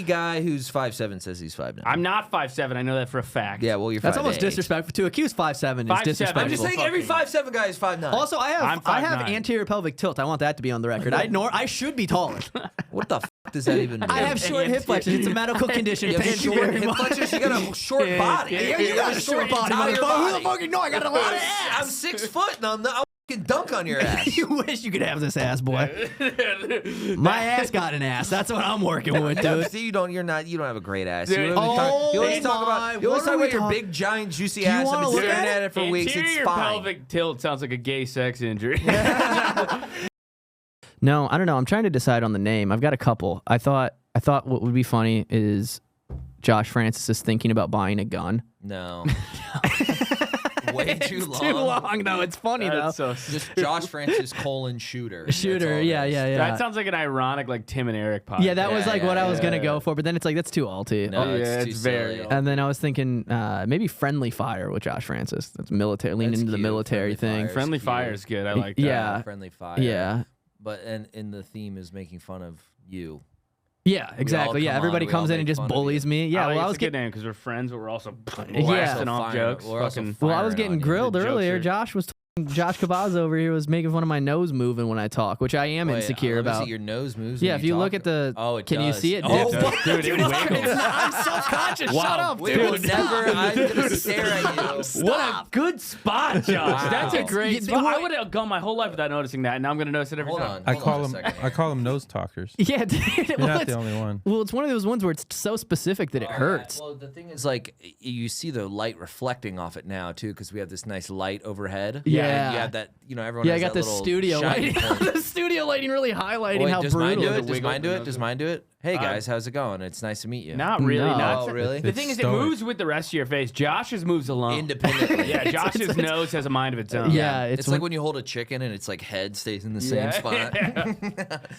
every guy who's 5'7" says he's 5'9". I'm not 5'7". I know that for a fact. Yeah, well, you're 5'8". That's almost disrespectful. To accuse 5'7" is 5'7". disrespectful. I'm just saying every 5'7" guy is 5'9". Also, I have 5'9". anterior pelvic tilt. I want that to be on the record. I should be taller. What the does that even mean? I have short hip flexors. It's a medical condition. You have Thank you short very hip much. flexors. You got a short body. Yeah, you got a short body, entire motherfucker. Who the body. fuck you know? I got a lot of ass. I'm 6 foot and I'll fucking dunk on your ass. You wish you could have this ass, boy. My ass got an ass. That's what I'm working with, dude. See, you don't have a great ass. Dude. You always talk my, about your big, giant, juicy ass. I've been staring at it for weeks. It's Anterior fine. pelvic tilt sounds like a gay sex injury. No, I don't know. I'm trying to decide on the name. I've got a couple. I thought what would be funny is Josh Francis is thinking about buying a gun. No. Way too long. Too long, though. It's funny, though. So Just Josh Francis : shooter. Shooter, yeah. That sounds like an ironic, like Tim and Eric podcast. Yeah, that was like what I was going to go for, but then it's like, that's too alty. No, yeah, it's it's too very silly. And then I was thinking maybe Friendly Fire with Josh Francis. That's military, lean That's into the cute. military Friendly thing. Fire. Friendly cute. Fire is good. I like that. Yeah. Friendly Fire. Yeah. But and the theme is making fun of you. Yeah, exactly. Yeah, come everybody on, we all comes in make and just fun of bullies you. me. Yeah, I well, I it's was a good getting name because we're friends, but we're also Yeah. blasting Also off firing- jokes. we're also Fucking- well, I was firing getting on you. grilled The jokes earlier. are- Josh Cabaz over here was making fun of my nose moving when I talk, which I am Wait, insecure let me about. see your nose moves. Yeah, when if you look talk. at the, Oh, it can you does. see it? Oh, Dude, Dude, it it's wiggles. I'm self-conscious. Wow. Shut up, We dude. will never. I'm gonna stare at you. What a good spot, Josh. Wow. That's a great It's- spot. I would have gone my whole life without noticing that, and now I'm going to notice it every Hold time. on. I Hold on a second. I call them nose talkers. Yeah, dude. You're Well, not it's, the only one. well, it's one of those ones where it's so specific that it hurts. Well, the thing is, like, you see the light reflecting off it now too, because we have this nice light overhead. Yeah. And you have that. Everyone. Yeah, I has got that the little studio shiny lighting. point. The studio lighting really highlighting Wait, how does mine brutal. do it? Does wiggle mine do it? nose Does is- mine do it? Hey guys, how's it going? It's nice to meet you. Not really. No. Not Oh, really? The thing is, it stoic. moves with the rest of your face. Josh's moves alone. Independently. Yeah, Josh's nose has a mind of its own. Yeah, It's like when you hold a chicken and its like head stays in the same spot.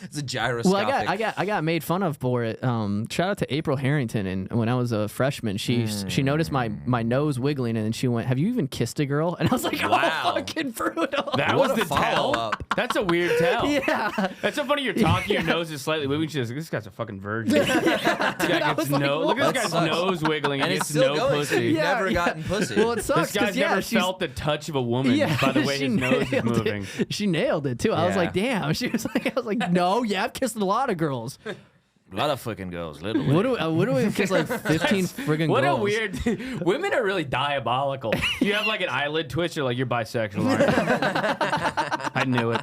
It's a gyroscopic. Well, I got made fun of for it. Shout out to April Harrington, and when I was a freshman, she noticed my nose wiggling, and then she went, "Have you even kissed a girl?" And I was like, Wow. "Oh, fucking brutal." That What was a the tell. follow-up. That's a weird tell. Yeah. That's so funny. You're talking, your nose is slightly wiggling. She's like, "This guy's a fucking virgin." This guy I gets was like, look at this what? guy's nose wiggling. and He it's gets still no going. pussy. So you've Yeah, never yeah. gotten pussy. Well, it sucks This guy's 'cause, yeah, never she's- felt the touch of a woman by the way she his nose is nailed moving. it. She nailed it too. I was Yeah. like, "Damn." She was like, "I was like, no, yeah, I've kissed a lot of girls. a lot of fucking girls, literally. What do we kiss like 15 friggin' What girls?" a weird. Women are really diabolical. You have like an eyelid twitch. You're like, you're bisexual. Aren't you? I knew it.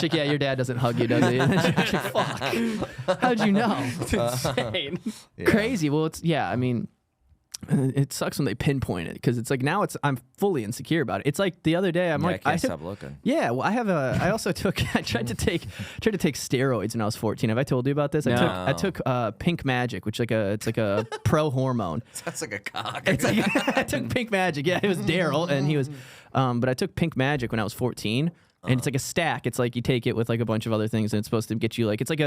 Chick, yeah, your dad doesn't hug you, does he? Fuck. How'd you know? It's insane. Yeah. Crazy. Well, I mean, it sucks when they pinpoint it because it's like now I'm fully insecure about it. It's like the other day I'm Yeah, like I can't stop looking. Yeah, well, I also took I tried to take steroids when I was 14. Have I told you about this? No. I took Pink Magic, which it's like a pro hormone. That's like a cock. It's like I took Pink Magic. Yeah, it was Daryl, and he was. But I took Pink Magic when I was 14. And it's like a stack. It's like you take it with like a bunch of other things, and it's supposed to get you like it's one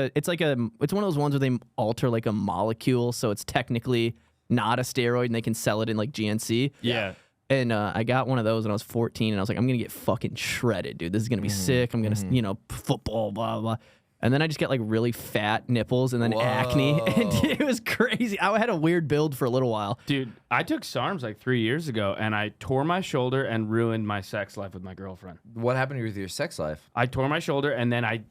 of those ones where they alter like a molecule, so it's technically not a steroid, and they can sell it in like GNC. Yeah. And I got one of those when I was 14, and I was like, I'm gonna get fucking shredded, dude. This is gonna be sick. I'm gonna, football, blah blah. And then I just got like really fat nipples and then acne, and it was crazy. I had a weird build for a little while. Dude, I took SARMs like 3 years ago, and I tore my shoulder and ruined my sex life with my girlfriend. What happened with your sex life? I tore my shoulder, and then I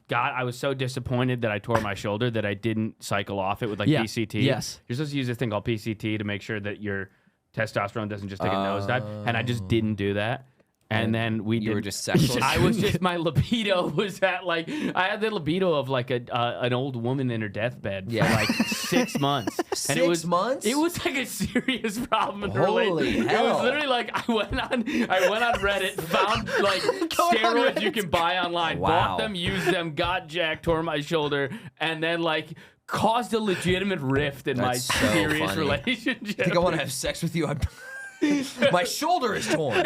was so disappointed that I tore my shoulder that I didn't cycle off it with like Yeah. PCT. Yes. You're supposed to use this thing called PCT to make sure that your testosterone doesn't just take a nosedive, and I just didn't do that. And then You were just sexual. I was just my libido was at like I had the libido of like an old woman in her deathbed for like 6 months. And it was 6 months? It was like a serious problem in her Holy relationship. It hell. was literally like I went on Reddit, found like steroids you can buy online, Wow. bought them, used them, got jacked, tore my shoulder, and then like caused a legitimate rift in That's my so serious funny. relationship. I think I want to have sex with you. My shoulder is torn.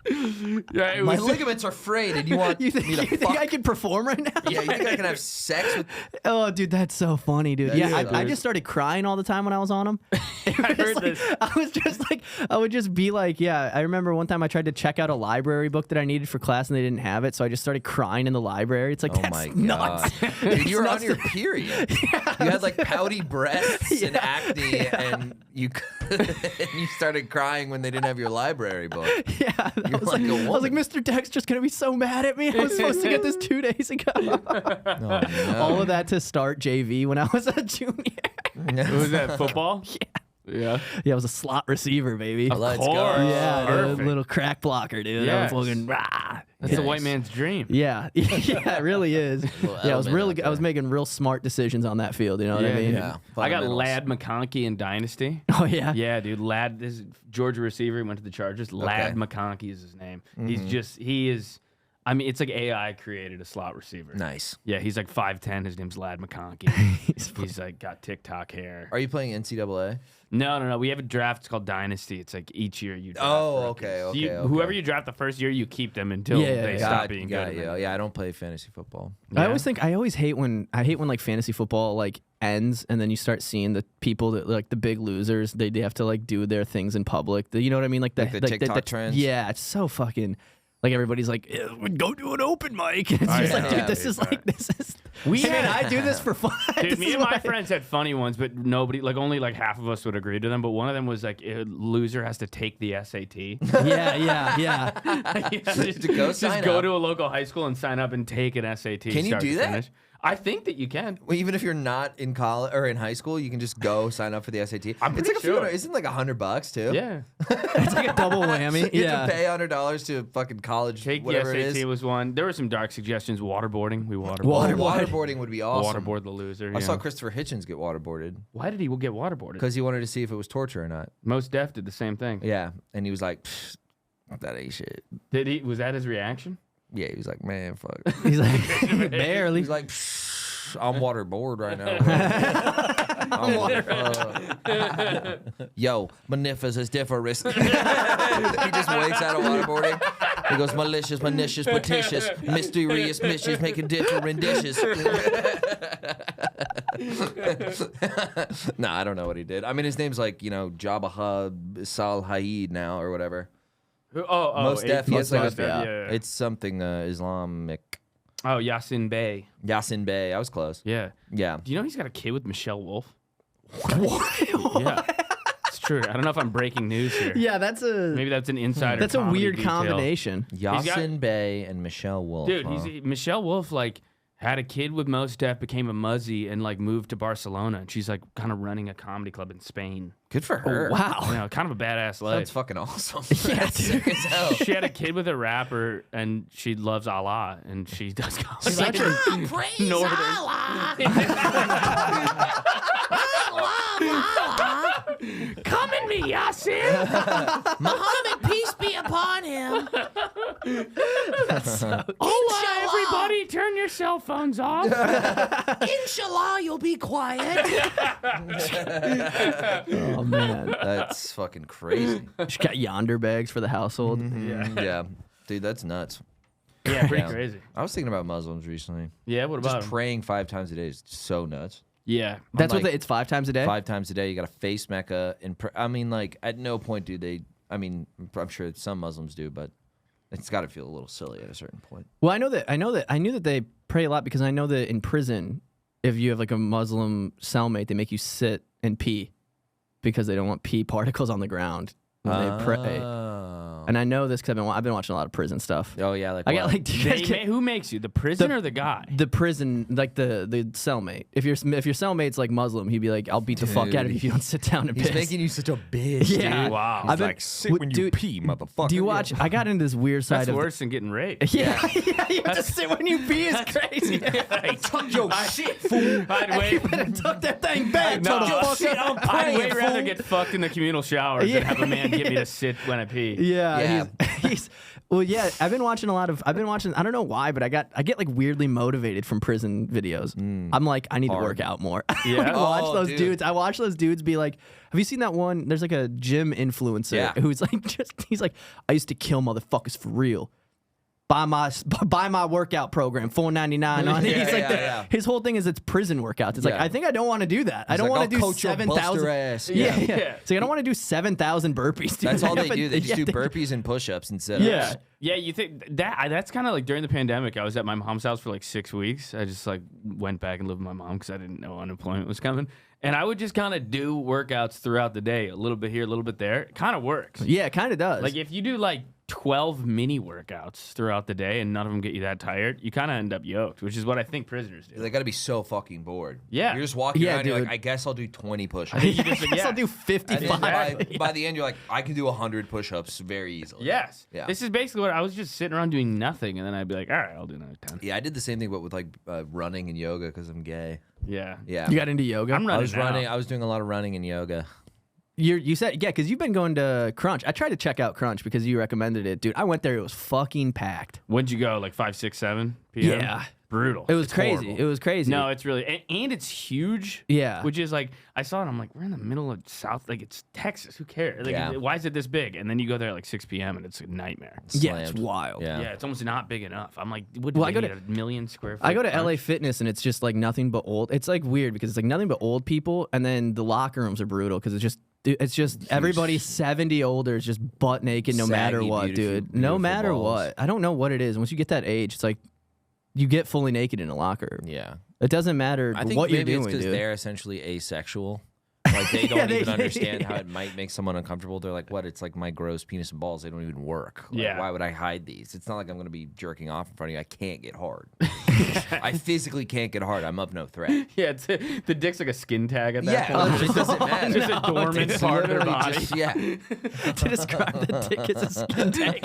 Yeah, it My was. ligaments are frayed, and you want You me think, to you think fuck? I can perform right now? Yeah, you think I can have sex with? Oh, dude, that's so funny, dude. That Yeah, is, I dude. just started crying all the time when I was on them. I heard this. I was just like, I would just be like, yeah. I remember one time I tried to check out a library book that I needed for class, and they didn't have it, so I just started crying in the library. It's like, Oh that's my nuts. god, dude, you were on nuts. your period. You had like pouty breasts and acne, and you started crying when they didn't have your library book. Yeah, I was like a I was like, woman. Mr. Dexter's gonna be so mad at me. I was supposed to get this 2 days ago. Oh, no. All of that to start JV when I was a junior. Was that football? Yeah. Yeah, I was a slot receiver, baby. Let's go. Yeah, Perfect. a little crack blocker, dude. Yes. I was looking rah. That's a white man's dream. Yeah, yeah, it really is. Yeah, I was element really, out I was making real smart decisions on that field. You know what I mean? Yeah. I got Fundamentals. Lad McConkey in Dynasty. Oh yeah. Yeah, dude. Lad, this is Georgia receiver. He went to the Chargers. Lad McConkey is his name. He is. I mean, it's like AI created a slot receiver. Nice. Yeah, he's like 5'10". His name's Lad McConkey. he's like got TikTok hair. Are you playing NCAA? No. We have a draft. It's called Dynasty. It's like each year you draft. Oh, rookies. okay, So okay. Whoever you draft the first year, you keep them until Yeah, they yeah. stop being Got good. you. Yeah, I don't play fantasy football. I always hate when like fantasy football like ends and then you start seeing the people that like the big losers. They have to like do their things in public. You know what I mean? Like the TikTok trends? Yeah, it's so fucking. Like everybody's like, go do an open mic. It's just like, dude, this is like, this is. I do this for fun. Dude, This me is and my what I- friends had funny ones, but nobody, like only like half of us would agree to them. But one of them was like, a loser has to take the SAT. Yeah. just To go sign go up. to a local high school and sign up and take an SAT. Can you start do to that? finish. I think that you can. Well, even if you're not in college or in high school, you can just go sign up for the SAT. I'm it's pretty like a few sure. hundred, isn't it like $100 too? Yeah. It's like a double whammy. You Yeah. have to pay $100 to fucking college, Take the whatever it SAT is. was one. There were some dark suggestions. Waterboarding. We waterboarded. Waterboarding would be awesome. Waterboard the loser. I yeah. saw Christopher Hitchens get waterboarded Why did he get waterboarded? because he wanted to see if it was torture or not. Most Def did the same thing. Yeah, and he was like, "Pfft, "That ain't shit." Did he? Was that his reaction? Yeah, he was like, "Man, fuck." He's like, barely. He's like, "Pfft, "I'm waterboard right now." Yo, magnificent, different. He just wakes out of waterboarding. He goes, malicious, petitious, mysterious, mischief, making different dishes. No, I don't know what he did. I mean, his name's like, Jabba Sal Haid now or whatever. Most Def, he has like yeah. It's something Islamic. Oh, Yasin Bey. Yasin Bey. I was close. Yeah. Yeah. Do you know he's got a kid with Michelle Wolf? What? Yeah. It's true. I don't know if I'm breaking news here. Yeah, that's a. Maybe that's an insider. That's a comedy weird detail. combination. Yasin Bey and Michelle Wolf. Dude, huh? Michelle Wolf like had a kid with Mos Def, became a muzzy, and like moved to Barcelona. And she's like kind of running a comedy club in Spain. Good for her. Wow. You know, kind of a badass life. That's fucking awesome. Yeah, That's sick as hell. She had a kid with a rapper, and she loves Allah, and she does comedy. Such a- Praise Northern. Allah. Come in me, Yasin. Muhammad, peace be upon him. Oh, everybody, turn your cell phones off. Inshallah, you'll be quiet. Oh man. That's fucking crazy. She got yonder bags for the household. Yeah. Dude, that's nuts. Yeah, pretty Yeah. crazy. I was thinking about Muslims recently. Yeah, what about Just 'em? praying 5 times a day is so nuts. Yeah. That's like- what it's 5 times a day. 5 times a day, you got to face Mecca. I mean, like, at no point do they. I mean, I'm sure some Muslims do, but it's got to feel a little silly at a certain point. Well, I knew that they pray a lot because I know that in prison, if you have like a Muslim cellmate, they make you sit and pee because they don't want pee particles on the ground when they pray. Oh. And I know this because I've been watching a lot of prison stuff. Oh yeah, like I got what? like, do you guys get Who makes you? The prison or the guy? the prison, like the cellmate. If your cellmate's like Muslim, he'd be like, "I'll beat the fuck out of you if you don't sit down and He's piss." making you such a bitch. Yeah. dude. Wow. He's I've been- like, sit when you dude, pee, motherfucker. Do you watch? I got into this weird side That's of. worse than getting raped. Yeah, you have to sit when you pee is crazy. Tuck your shit, fool. I'd You wait. better tuck that thing back. No, motherfucker. I'd way rather get fucked in the communal showers than have a man get me to sit when I pee. Yeah, Yeah. he's Well, yeah, I've been watching. I don't know why, but I get like weirdly motivated from prison videos. I'm like, I need to work out more. Yeah. Watch those dude. dudes. I watch those dudes be like, have you seen that one? There's like a gym influencer who's like, he's like, I used to kill motherfuckers for real. Buy my workout program, $4.99 on it. He's like, his whole thing is it's prison workouts. It's like, I think I don't want to do that. I don't want to do 7,000. Yeah. So I don't want to do 7,000 burpees. Dude. That's all they do. They just do burpees and push-ups and sit-ups. Yeah, you think that's kind of like during the pandemic. I was at my mom's house for like 6 weeks. I just like went back and lived with my mom because I didn't know unemployment was coming. And I would just kind of do workouts throughout the day, a little bit here, a little bit there. It kind of works. Yeah, it kind of does. Like if you do like 12 mini workouts throughout the day and none of them get you that tired, you kind of end up yoked, which is what I think prisoners do. They got to be so fucking bored. Yeah. You're just walking around, you're dude. like, I guess I'll do 20 push-ups. You just, I guess I'll do And 55. then by the end, you're like, I can do 100 push-ups very easily. Yes. Yeah. This is basically what I was just sitting around doing nothing, and then I'd be like, all right, I'll do another 10. Yeah, I did the same thing, but with like running and yoga because I'm gay. Yeah. Yeah. You got into yoga? I'm running. I was doing a lot of running and yoga. You said, because you've been going to Crunch. I tried to check out Crunch because you recommended it. Dude, I went there. It was fucking packed. When'd you go? Like 5, 6, 7 p.m.? Yeah. Brutal. It was It's crazy. horrible. It was crazy. No, it's really, and it's huge. Yeah. Which is like, I saw it, I'm like, we're in the middle of South, like it's Texas. Who cares? Like, Yeah. why is it this big? And then you go there at like 6 p.m. and it's a nightmare. Yeah, it's Slammed. wild. Yeah. Yeah, it's almost not big enough. I'm like, what Well, do I they go need, a million square feet? I go to LA Crunch? Fitness and it's just like nothing but old. It's like weird because it's like nothing but old people, and then the locker rooms are brutal because it's just everybody 70 older is just butt naked no matter Saggy, what, beautiful- dude. No beautiful matter balls. what. I don't know what it is. Once you get that age, it's like you get fully naked in a locker. Yeah. It doesn't matter I think what maybe you're it's doing, because dude. they're essentially asexual. Like they don't even understand how yeah. it might make someone uncomfortable. They're like, what? It's like my gross penis and balls. They don't even work. Like, Yeah. Why would I hide these? It's not like I'm going to be jerking off in front of you. I can't get hard. I physically can't get hard. I'm of no threat. Yeah, the dick's like a skin tag at that Yeah, point. it doesn't matter. Just a dormant It's part of their literally body. just- yeah. To describe the dick as a skin tag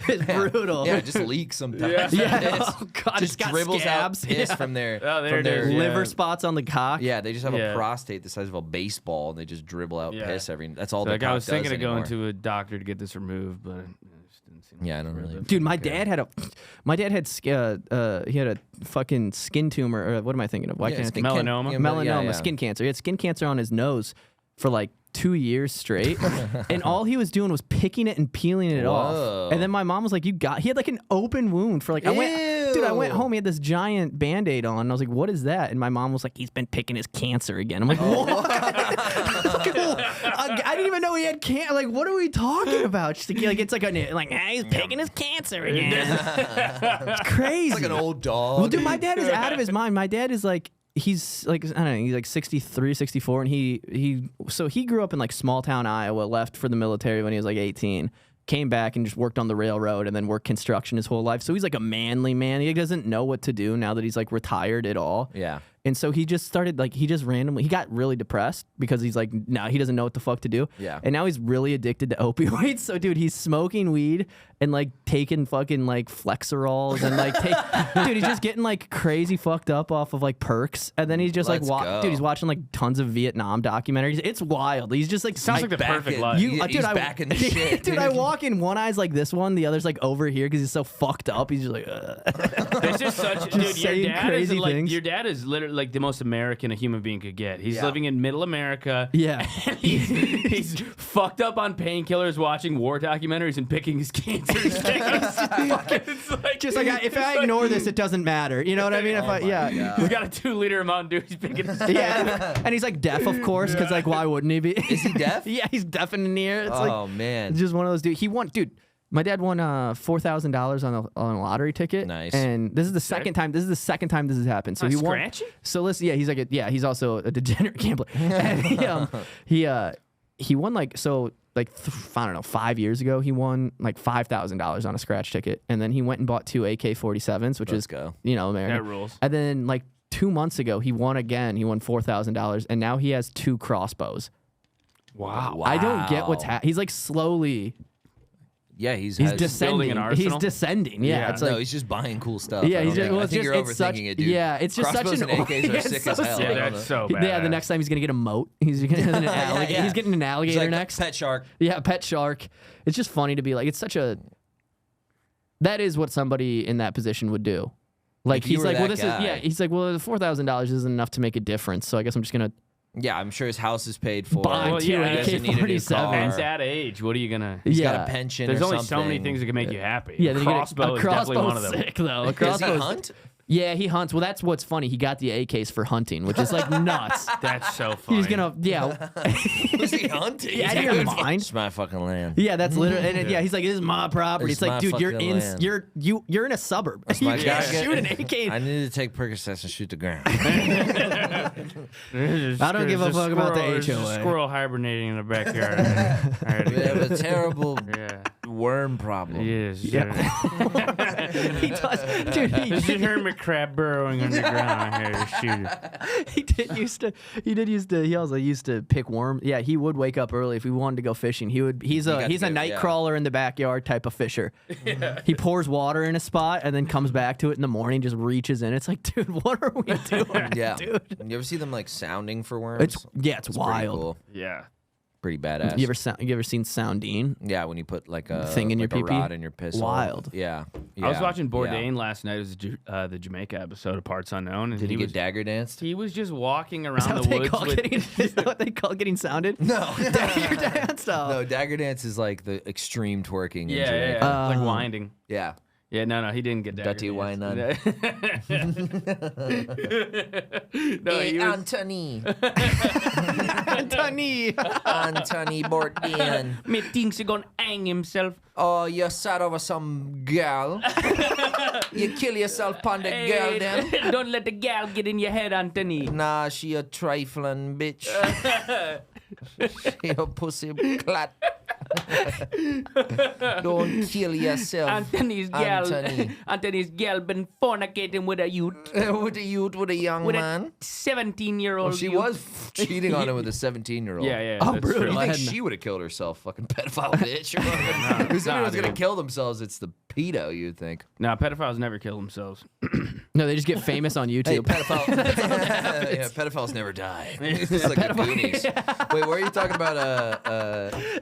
is brutal. Yeah, it just leaks sometimes. Yeah. Piss. Oh, God, just it's got dribbles scabs. out piss Yeah. from their, Oh, there from it their is, yeah. Liver spots on the cock. Yeah, they just have Yeah. a prostate the size of a baseball, and they just dribble out Yeah. piss every. That's all. So, the like I cock was thinking does of going anymore. to a doctor to get this removed, but it just didn't seem. Yeah, I don't really. Dude, my dad had he had a fucking skin tumor. Or what am I thinking of? Why Yeah, can't I skin think? can- Melanoma? yeah, Melanoma, yeah. skin cancer. He had skin cancer on his nose for like 2 years straight, and all he was doing was picking it and peeling it Whoa. off. And then my mom was like, he had like an open wound for like, I went home, he had this giant Band-Aid on, and I was like, what is that? And my mom was like, he's been picking his cancer again. I'm like, what? I didn't even know he had cancer. Like, what are we talking about? She's like, it's like he's picking his cancer again. It's crazy. It's like an old dog. Well, dude, my dad is out of his mind. My dad is like, he's like, I don't know, he's like 63, 64, and he grew up in like small town Iowa, left for the military when he was like 18, came back and just worked on the railroad and then worked construction his whole life. So he's like a manly man. He doesn't know what to do now that he's like retired at all. Yeah. And so he just started he got really depressed because he's like, now he doesn't know what the fuck to do. Yeah. And now he's really addicted to opioids. So dude, he's smoking weed and like taking fucking like Flexerols and like dude, he's just getting like crazy fucked up off of like perks. And then he's just Let's go. dude, he's watching like tons of Vietnam documentaries. It's wild. He's just like Sounds like the back perfect in- life. He's back in the shit, dude, I dude. walk in, one eye's like this one, the other's like over here because he's so fucked up. He's just like, There's just such dude. Your saying dad is crazy like things. your dad is literally like the most American a human being could get. He's Yeah. living in Middle America. yeah. He's fucked up on painkillers, watching war documentaries, and picking his cancer. It's like, Just like if I ignore this, it doesn't matter. You know what I mean? he's got a 2-liter Mountain Dew. He's picking his Yeah, and he's like deaf, of course, because like why wouldn't he be? Is he deaf? Yeah, he's deaf in the ear. It's Oh like man. it's just one of those dudes. Dude. My dad won $4,000 on a lottery ticket. Nice. And this is the second time. This is the second time this has happened. So Not he won. scratchy? So listen, yeah, he's like he's also a degenerate gambler. And he won like I don't know, 5 years ago he won like $5,000 on a scratch ticket, and then he went and bought 2 AK-47s, which Let's is go. American. That rules. And then like 2 months ago he won again. He won $4,000, and now he has 2 crossbows. Wow. I don't get what's Wow. happening. He's like slowly. Yeah, he's He's has- descending. an He's arsenal? descending. Yeah, Yeah. it's like no, he's just buying cool stuff. yeah, I he's don't just, think- well, I it's think just you're it's such overthinking it, dude. yeah, it's just Crossbows such an and AKs are yeah, sick so as hell. sick. Yeah, that's so bad. Yeah, the next time he's gonna get a moat. He's gonna get an alligator. Yeah. He's getting an He's alligator like next. pet shark. Yeah, pet shark. It's just funny to be like. It's such a. that is what somebody in that position would do. Like If you he's were like, well, that this guy. is yeah. He's like, well, the $4,000 isn't enough to make a difference. So I guess I'm just gonna Yeah, I'm sure his house is paid for. Buy Well, two yeah, He doesn't need a new AK-47s. car. At that age, what are you gonna? He's got Yeah. a pension. There's or only so many something. things that can make you happy. Yeah, then you get crossbow is definitely one of them. sick though. A Does he crossbow's hunt? Yeah, he hunts. Well, that's what's funny. He got the AKs for hunting, which is like nuts. That's so funny. He's gonna Was he hunting? Yeah, out of your mind. It's my fucking land. Yeah, that's literally. And yeah, he's like, this is my property. It's It's like, my dude, you're fucking in land. you're in a suburb. my You can't goddamn- shoot an AK. I need to take Percocets and shoot the ground. I don't give a fuck about the There's a HOA. squirrel hibernating in the backyard. We have a terrible Yeah. worm problem. Yes. Yeah. He does, dude. There's a hermit crab burrowing underground. I had to shoot it. He did used to. He also used to pick worms. Yeah, he would wake up early if we wanted to go fishing. He's got a to go, night yeah. crawler in the backyard type of fisher. He pours water in a spot and then comes back to it in the morning, just reaches in. It's like, dude, what are we doing? Yeah. dude. You ever see them like sounding for worms? It's Pretty wild. cool. Yeah. Pretty badass. You ever seen Soundine? Yeah, when you put like a Thing in your like a pee-pee? rod in your piss. Wild. Yeah. I was Yeah. watching Yeah. Bourdain last night. It was the Jamaica episode of Parts Unknown, and Did he was get dagger danced? he was just walking Is around that, the what they woods call with. getting, is that what they call getting sounded? No. Dagger dance. Oh. No, dagger dance is like the extreme twerking in Yeah, Jamaica. yeah, like winding. Yeah. Yeah, no, he didn't get dagger Dirty dance. wine No, Hey, he was, Anthony. Anthony. Anthony Bourdain. me thinks he gonna hang himself. Oh, you're sad over some girl. You kill yourself on the girl then. Don't let the gal get in your head, Anthony. Nah, she a trifling bitch. She a pussy clat. Don't kill yourself. Anthony's gal, Anthony. Anthony's gal been fornicating with a youth, With a young with man. a 17-year-old. Well, she youth. was cheating on him with a 17-year-old. Yeah, yeah. Oh, that's brutal. true. You I think had no- she would have killed herself, fucking pedophile bitch? If somebody was gonna dude. kill themselves, it's the pedo, you'd think. No, pedophiles never kill themselves. No, they just get famous on Hey, YouTube. pedophile. Yeah, pedophiles never die. It's like the Goonies. Wait, what are you talking about?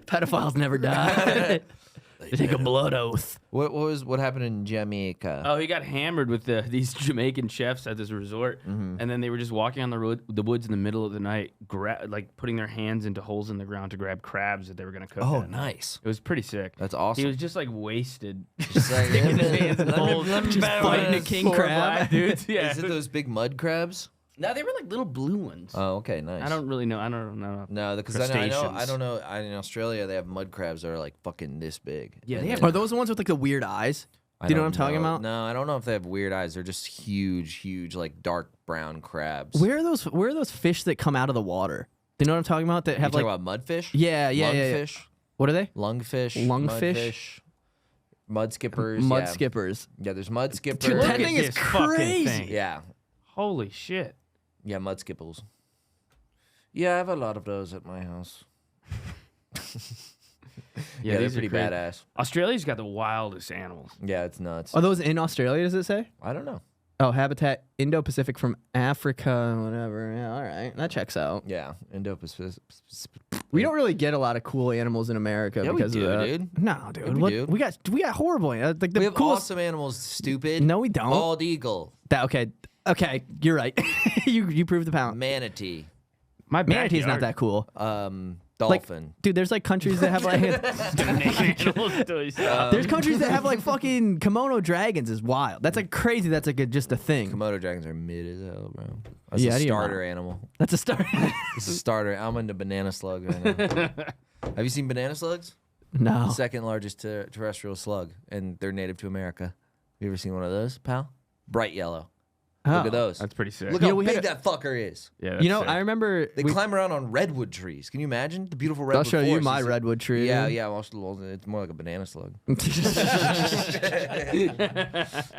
Pedophiles never die. They take a blood oath. What happened in Jamaica? Oh, he got hammered with these Jamaican chefs at this resort, and then they were just walking on the woods in the middle of the night, like putting their hands into holes in the ground to grab crabs that they were gonna cook. Oh, that night. nice. It was pretty sick. That's awesome. He was just like wasted, Just like, sticking his hands in the holes, just fighting a king Four crab. black dudes. Yeah. Is it those big mud crabs? No, they were like little blue ones. Oh, okay, nice. I don't really know. I don't know. No, because I Crustaceans. don't know. In Australia, they have mud crabs that are like fucking this big. Yeah, And they have- then- Are those the ones with like the weird eyes? I Do you know what don't I'm talking about? No, I don't know if they have weird eyes. They're just huge, like dark brown crabs. Where are those fish that come out of the water? Do you know what I'm talking about? That You have talking like about mudfish? yeah. Lungfish? What are they? Lungfish. Lungfish? Mudfish, mud skippers. Mud yeah. skippers. Yeah, there's mud skippers. Dude, that Look at thing is this fucking crazy. thing. Yeah, Holy shit. yeah, mud skipples. Yeah, I have a lot of those at my house. Yeah, they're these are pretty crazy. badass. Australia's got the wildest animals. Yeah, it's nuts. Are those in Australia? Does it say? I don't know. Oh, habitat Indo-Pacific from Africa, whatever. Yeah, all right, that checks out. Yeah, Indo-Pacific. We don't really get a lot of cool animals in America Yeah, we because do, of that. dude. No, dude. Yeah, we What- do. we got horrible. Like the We have coolest. awesome animals. Stupid. No, we don't. Bald eagle, Okay, you're right. you proved the pound. manatee, My Manatee's not backyard. that cool. dolphin. Dude, there's like countries that have like there's countries that have like fucking kimono dragons is wild. That's like crazy. That's like just a thing. Komodo dragons are mid as hell, bro. That's Yeah, I a didn't know. starter animal. That's a start. It's a starter. I'm into banana slug right now. Have you seen banana slugs? No. Second largest terrestrial slug, and they're native to America. You ever seen one of those, pal? Bright yellow. Look at those. That's pretty sick. Look You how know, we had big that fucker is. Yeah, that's You know, sick. I remember They climb around on redwood trees. Can you imagine the beautiful redwood? I'll show you forest? my It's- redwood tree. Yeah, yeah. It's more like a banana slug.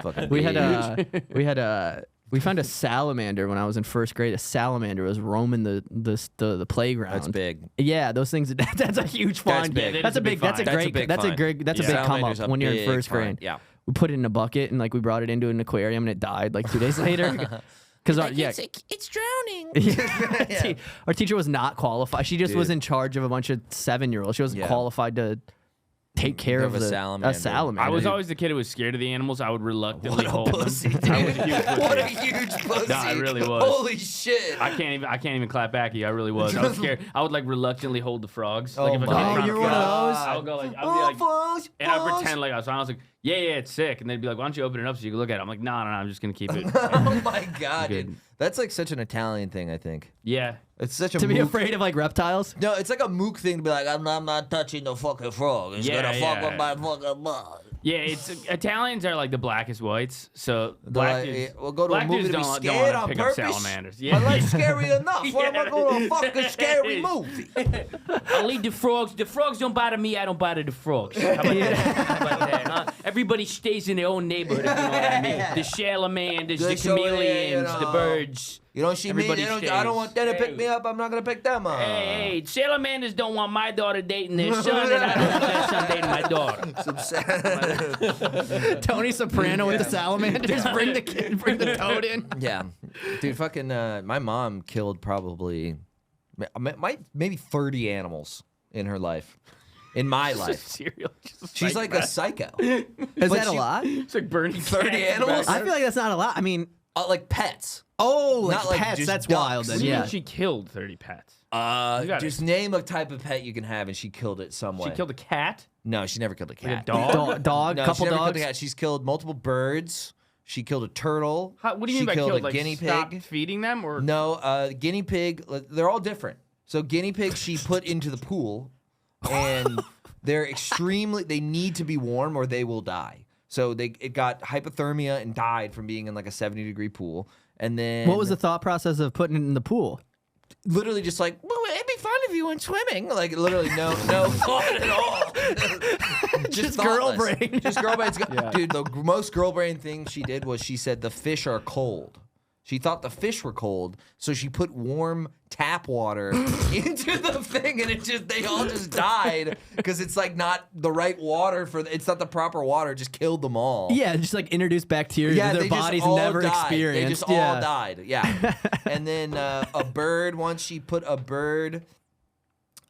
Fucking we had huge. we found a salamander when I was in first grade. A salamander was roaming the playground. That's big. Yeah, those things. That's a huge find. big. That That's is a a big big. That's a find. great. big That's a find. great. That's a Yeah. big come up Salamander's a when you're in big first find. grade. Yeah. We put it in a bucket and like we brought it into an aquarium and it died like 2 days later. Because yeah. It's drowning. Our teacher was not qualified. She just was Dude. in charge of a bunch of 7-year-olds. She wasn't Yeah. qualified to take care of a the salamander. salamander. I was always the kid who was scared of the animals. I would reluctantly What a hold pussy, them. I was a huge pussy. What a huge pussy. Nah, I really was. Holy shit. I can't even clap back at you. I really was. I was scared. I would like reluctantly hold the frogs. Like if my a kid trying to you were one of frog, those? I would go like, I'd be like, and I'd pretend like I was fine. I was like, yeah, it's sick. And they'd be like, why don't you open it up so you can look at it? I'm like, no, I'm just gonna keep it. Oh my god, Good. dude. That's like such an Italian thing, I think. Yeah. It's such a to be mook- afraid of like reptiles. No, it's like a mook thing to be like, I'm not touching the fucking frog. It's Yeah, gonna fuck yeah. with my fucking butt. Yeah, it's Italians are like the blackest whites. So black Like, dudes, we'll go to a black movie dudes to be don't scared want to on pick purpose. up salamanders. My Yeah. life's scary enough. Why am I going to a fucking scary movie? I'll leave the frogs. The frogs don't bother me. I don't bother the frogs. How about that? How about that, huh? Everybody stays in their own neighborhood, if you know what I mean. The salamanders, the So, yeah, chameleons, the birds. You don't see me. Everybody I don't want them to pick stays. me up. I'm not going to pick them up. Hey, salamanders don't want my daughter dating their son, and I don't want their son dating my daughter. Tony Soprano with the salamanders. Bring the toad in. Yeah. Dude, fucking, my mom killed probably maybe 30 animals in her life. In my life. Cereal. Just She's like a psycho. Is that a lot? It's like burning 30 cats. animals? I feel like that's not a lot. I mean, Like pets. oh, like Not like pets. just That's ducks. wild. What Then do you mean yeah. she killed 30 pets? Just gotta- name a type of pet you can have, and she killed it some way. She killed a cat? No, she never killed a cat. Like a dog? Dog, No, couple she never killed dogs. a cat. She's killed multiple birds. She killed a turtle. What do you she mean by killed killed? a Like guinea stop pig. feeding them? Or No, guinea pig. They're all different. So guinea pig, she put into the pool, and they're extremely. They need to be warm, or they will die. So it got hypothermia and died from being in like a 70-degree pool. And then What was the thought process of putting it in the pool? literally just like, well, it'd be fun if you went swimming. Like literally no thought at all. Just girl thoughtless. brain. Just girl brain. Dude, the most girl brain thing she did was she said the fish are cold. She thought the fish were cold, so she put warm tap water into the thing, and they all just died because it's like not the right water it's not the proper water. It just killed them all. Yeah, just like introduced bacteria that they their just bodies all never died. experienced. They just yeah. all died. Yeah. And then a bird. Once she put a bird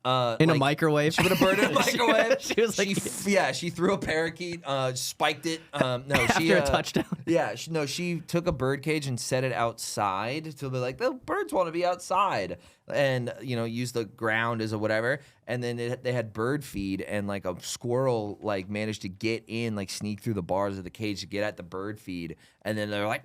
In a microwave. She put a bird in a microwave. She was like, she threw a parakeet, spiked it. No, after she a touchdown. Yeah, she took a bird cage and set it outside to be like, the birds want to be outside, and use the ground as a whatever. And then they had bird feed, and like a squirrel like managed to get in, like sneak through the bars of the cage to get at the bird feed, and then they're like,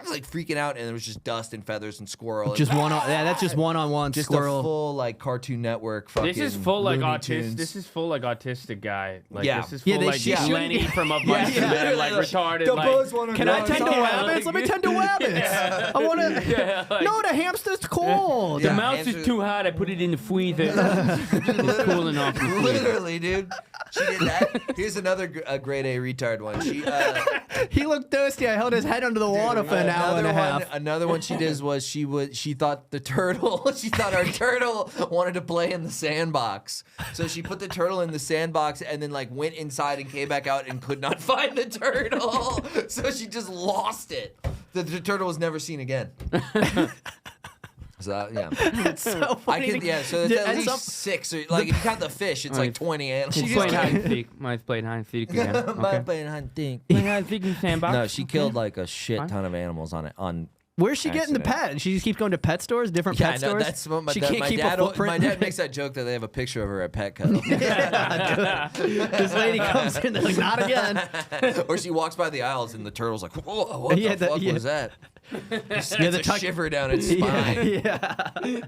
like freaking out, and it was just dust and feathers and squirrel. Just that's just one-on-one just squirrel. a full like Cartoon Network. Fucking this is full like Looney autistic. Tunes. This is full like autistic guy. Like Yeah. this is Yeah, full they like shouldn't Lenny be- from Up Mice and Men, like retarded. Like, Can I tend to rabbits? Let me tend to rabbits. I want to. Yeah, like- No, the hamster's cold. the Yeah. mouse Answer- is too hot. I put it in the freezer. It's cooling off. In the freezer. Literally, dude. She did that. Here's another grade A retard one. She He looked thirsty. I held his head under the water for an hour and a half. Another one she did was she thought the turtle. She thought our turtle wanted to play in the sandbox. So she put the turtle in the sandbox and then like went inside and came back out and could not find the turtle. So she just lost it. The turtle was never seen again. So yeah, That's so I funny. could so it's at And least some- 6 or like if you count the fish, it's like 20 animals. She's playing hide and seek. Mine's playing hide and seek again. Am I Okay. playing hunting? Playing hide and seek in the sandbox. No, she killed like a shit Fine. ton of animals on Where's she getting the accident. pet? She just keeps going to pet stores, different Yeah, pet I know. stores. That's what my she dad, can't my keep dad. a footprint. My dad makes that joke that they have a picture of her at Petco, This lady comes in, they're like, not again. or she walks by the aisles and the turtle's like, "Whoa, what Yeah, the fuck yeah. was that?" Just Yeah, gets the a tuck- shiver down its Yeah, spine. yeah.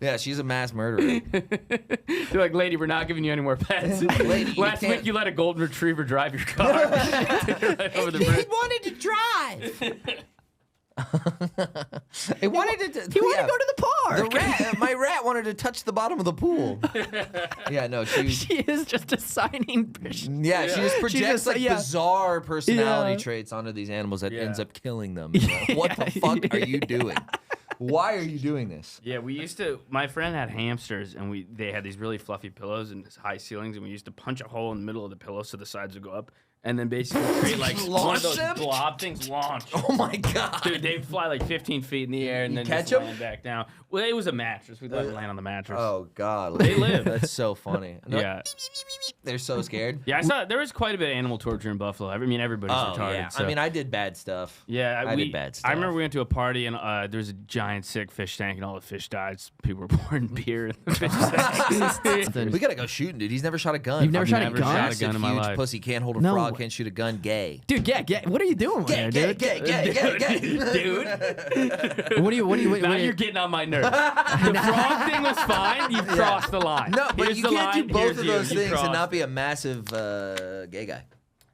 Yeah, she's a mass murderer. They're like, lady, we're not giving you any more pets. Lady, you Last can't- week you let a golden retriever drive your car. Right over the He bridge. wanted to drive. He wanted to. He wanted to go to the park. The rat, my rat wanted to touch the bottom of the pool. Yeah, no, she. She is just assigning. Yeah, she just projects just- like yeah. bizarre personality Yeah. traits onto these animals that Yeah. ends up killing them. You know? What the fuck are you doing? Why are you doing this? Yeah, we used to. My friend had hamsters, and they had these really fluffy pillows and high ceilings, and we used to punch a hole in the middle of the pillow so the sides would go up. and then basically create like one Launch of those them? blob things. Launch. Oh my god. Dude, they fly like 15 feet in the air and then catch just 'em? land back down. Well, it was a mattress. We let them land on the mattress. Oh god. They live. That's so funny. And they're Yeah. like, they're so scared. Yeah, I saw there was quite a bit of animal torture in Buffalo. I mean, everybody's Oh retarded. yeah. So. I mean, I did bad stuff. Yeah, I did bad stuff. I remember we went to a party and there was a giant sick fish tank and all the fish died. So people were pouring beer in the fish tank. We gotta go shooting, dude. He's never shot a gun. You've never I've shot a never gun? shot a Massive, gun in my huge life. pussy can't hold a No. frog, can't shoot a gun. Gay. Dude, what are you doing Gay, there, gay, dude? gay, gay, gay, gay. Dude, What do you? now you're getting on my nerves. The frog thing was fine. You've crossed the line. No, but Here's you the can't do line, both here's of you. those You things and crossed. not be a massive gay guy.